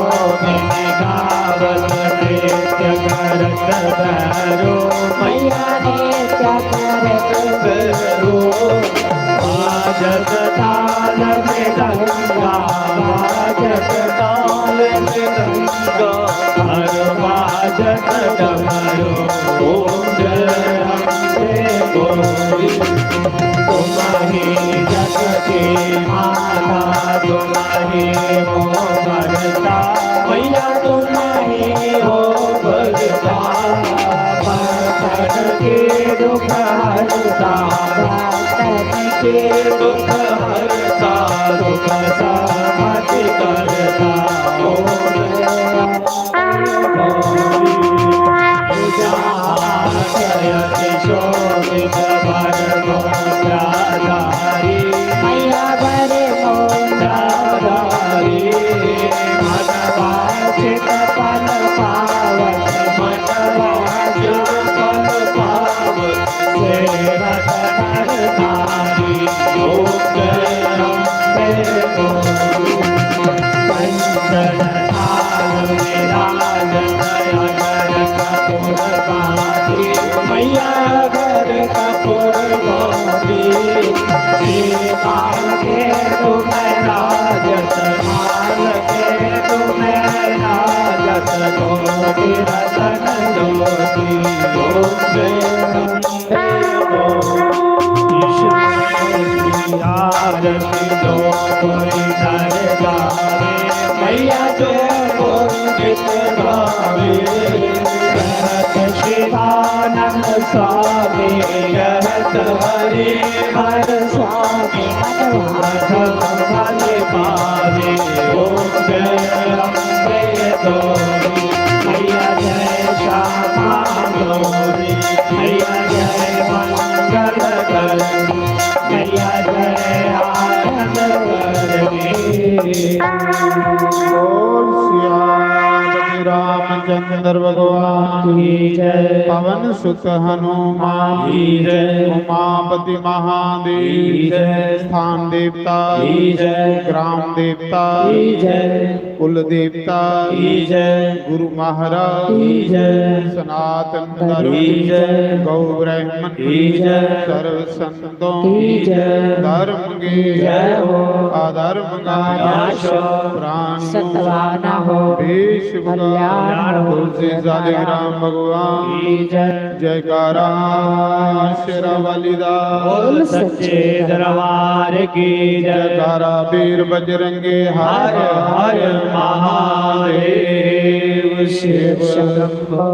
गावत नृत्य करत भैरो मैया नृत्य करत भैरो बाजत ताल मृदंगा बाजत ताल मृदंगा हर बाजत डमरू ओम जय गौरी तुम्हारी जग की माता तुम्हारी हो भरता मैया तुम्हारी हो भरता भक्त के दुख हरता भक्त के दुख हरता दुख समाधि करता ओम शोभित भरधारी मैया भरे मोधारी मनवाचित पल पावन मनवाचित पल पावन सेवक नरधारी ओम जय गौरी पंचन थाल विराज नयन कपूर बाती मैया घर कपूर बाती माल के तुम्हें राजत माल के तुम्हें राजत कोटि रतन ज्योति ओम जय आरती दो कोई नर गावे मैया जो गीत गावे कहत शिवानंद स्वामी कहत हरि हर स्वामी भगवान पावे ओम जय अम्बे गौरी मैया जय श्यामा गौरी मैया जय मंगल करनी मैया जय आनंद करनी बोल सियापति रामचंद्र भगवान की जय पवन सुत हनुमान की जय उमापति महादेव की जय स्थान देवता की जय ग्राम देवता की जय कुल देवता की जय गुरु महाराज की जय सनातन धर्म की जय गौ ब्राह्मण की जय सर्व संतों की जय धर्म के जय हो अधर्म का नाश हो प्राण सतवाना हो देश कल्याण हो तुलसी साधे राम भगवान की जय जयकारा शेरा वालिदा बोल सच्चे दरबार की जय जयकारा वीर बजरंगे हर हर महादेव शिव शंभो।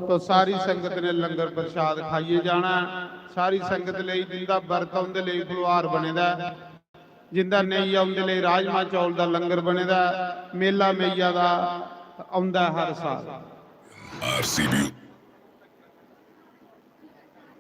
तो सारी संगत ने लंगर प्रसाद खाइए जाना सारी संगत ਲਈ ਜਿੰਦਾ ਵਰਤ ਆਉਂਦੇ ਲਈ ਫੁਲਵਾਰ ਬਣੇਦਾ ਜਿੰਦਾ ਨਹੀਂ ਆਉਂਦੇ ਲਈ ਰਾਜਮਾ ਚੌਲ ਦਾ ਲੰਗਰ ਬਣੇਦਾ। ਮੇਲਾ ਮੇਈਆ ਦਾ ਆਉਂਦਾ ਹਰ ਸਾਲ। RCB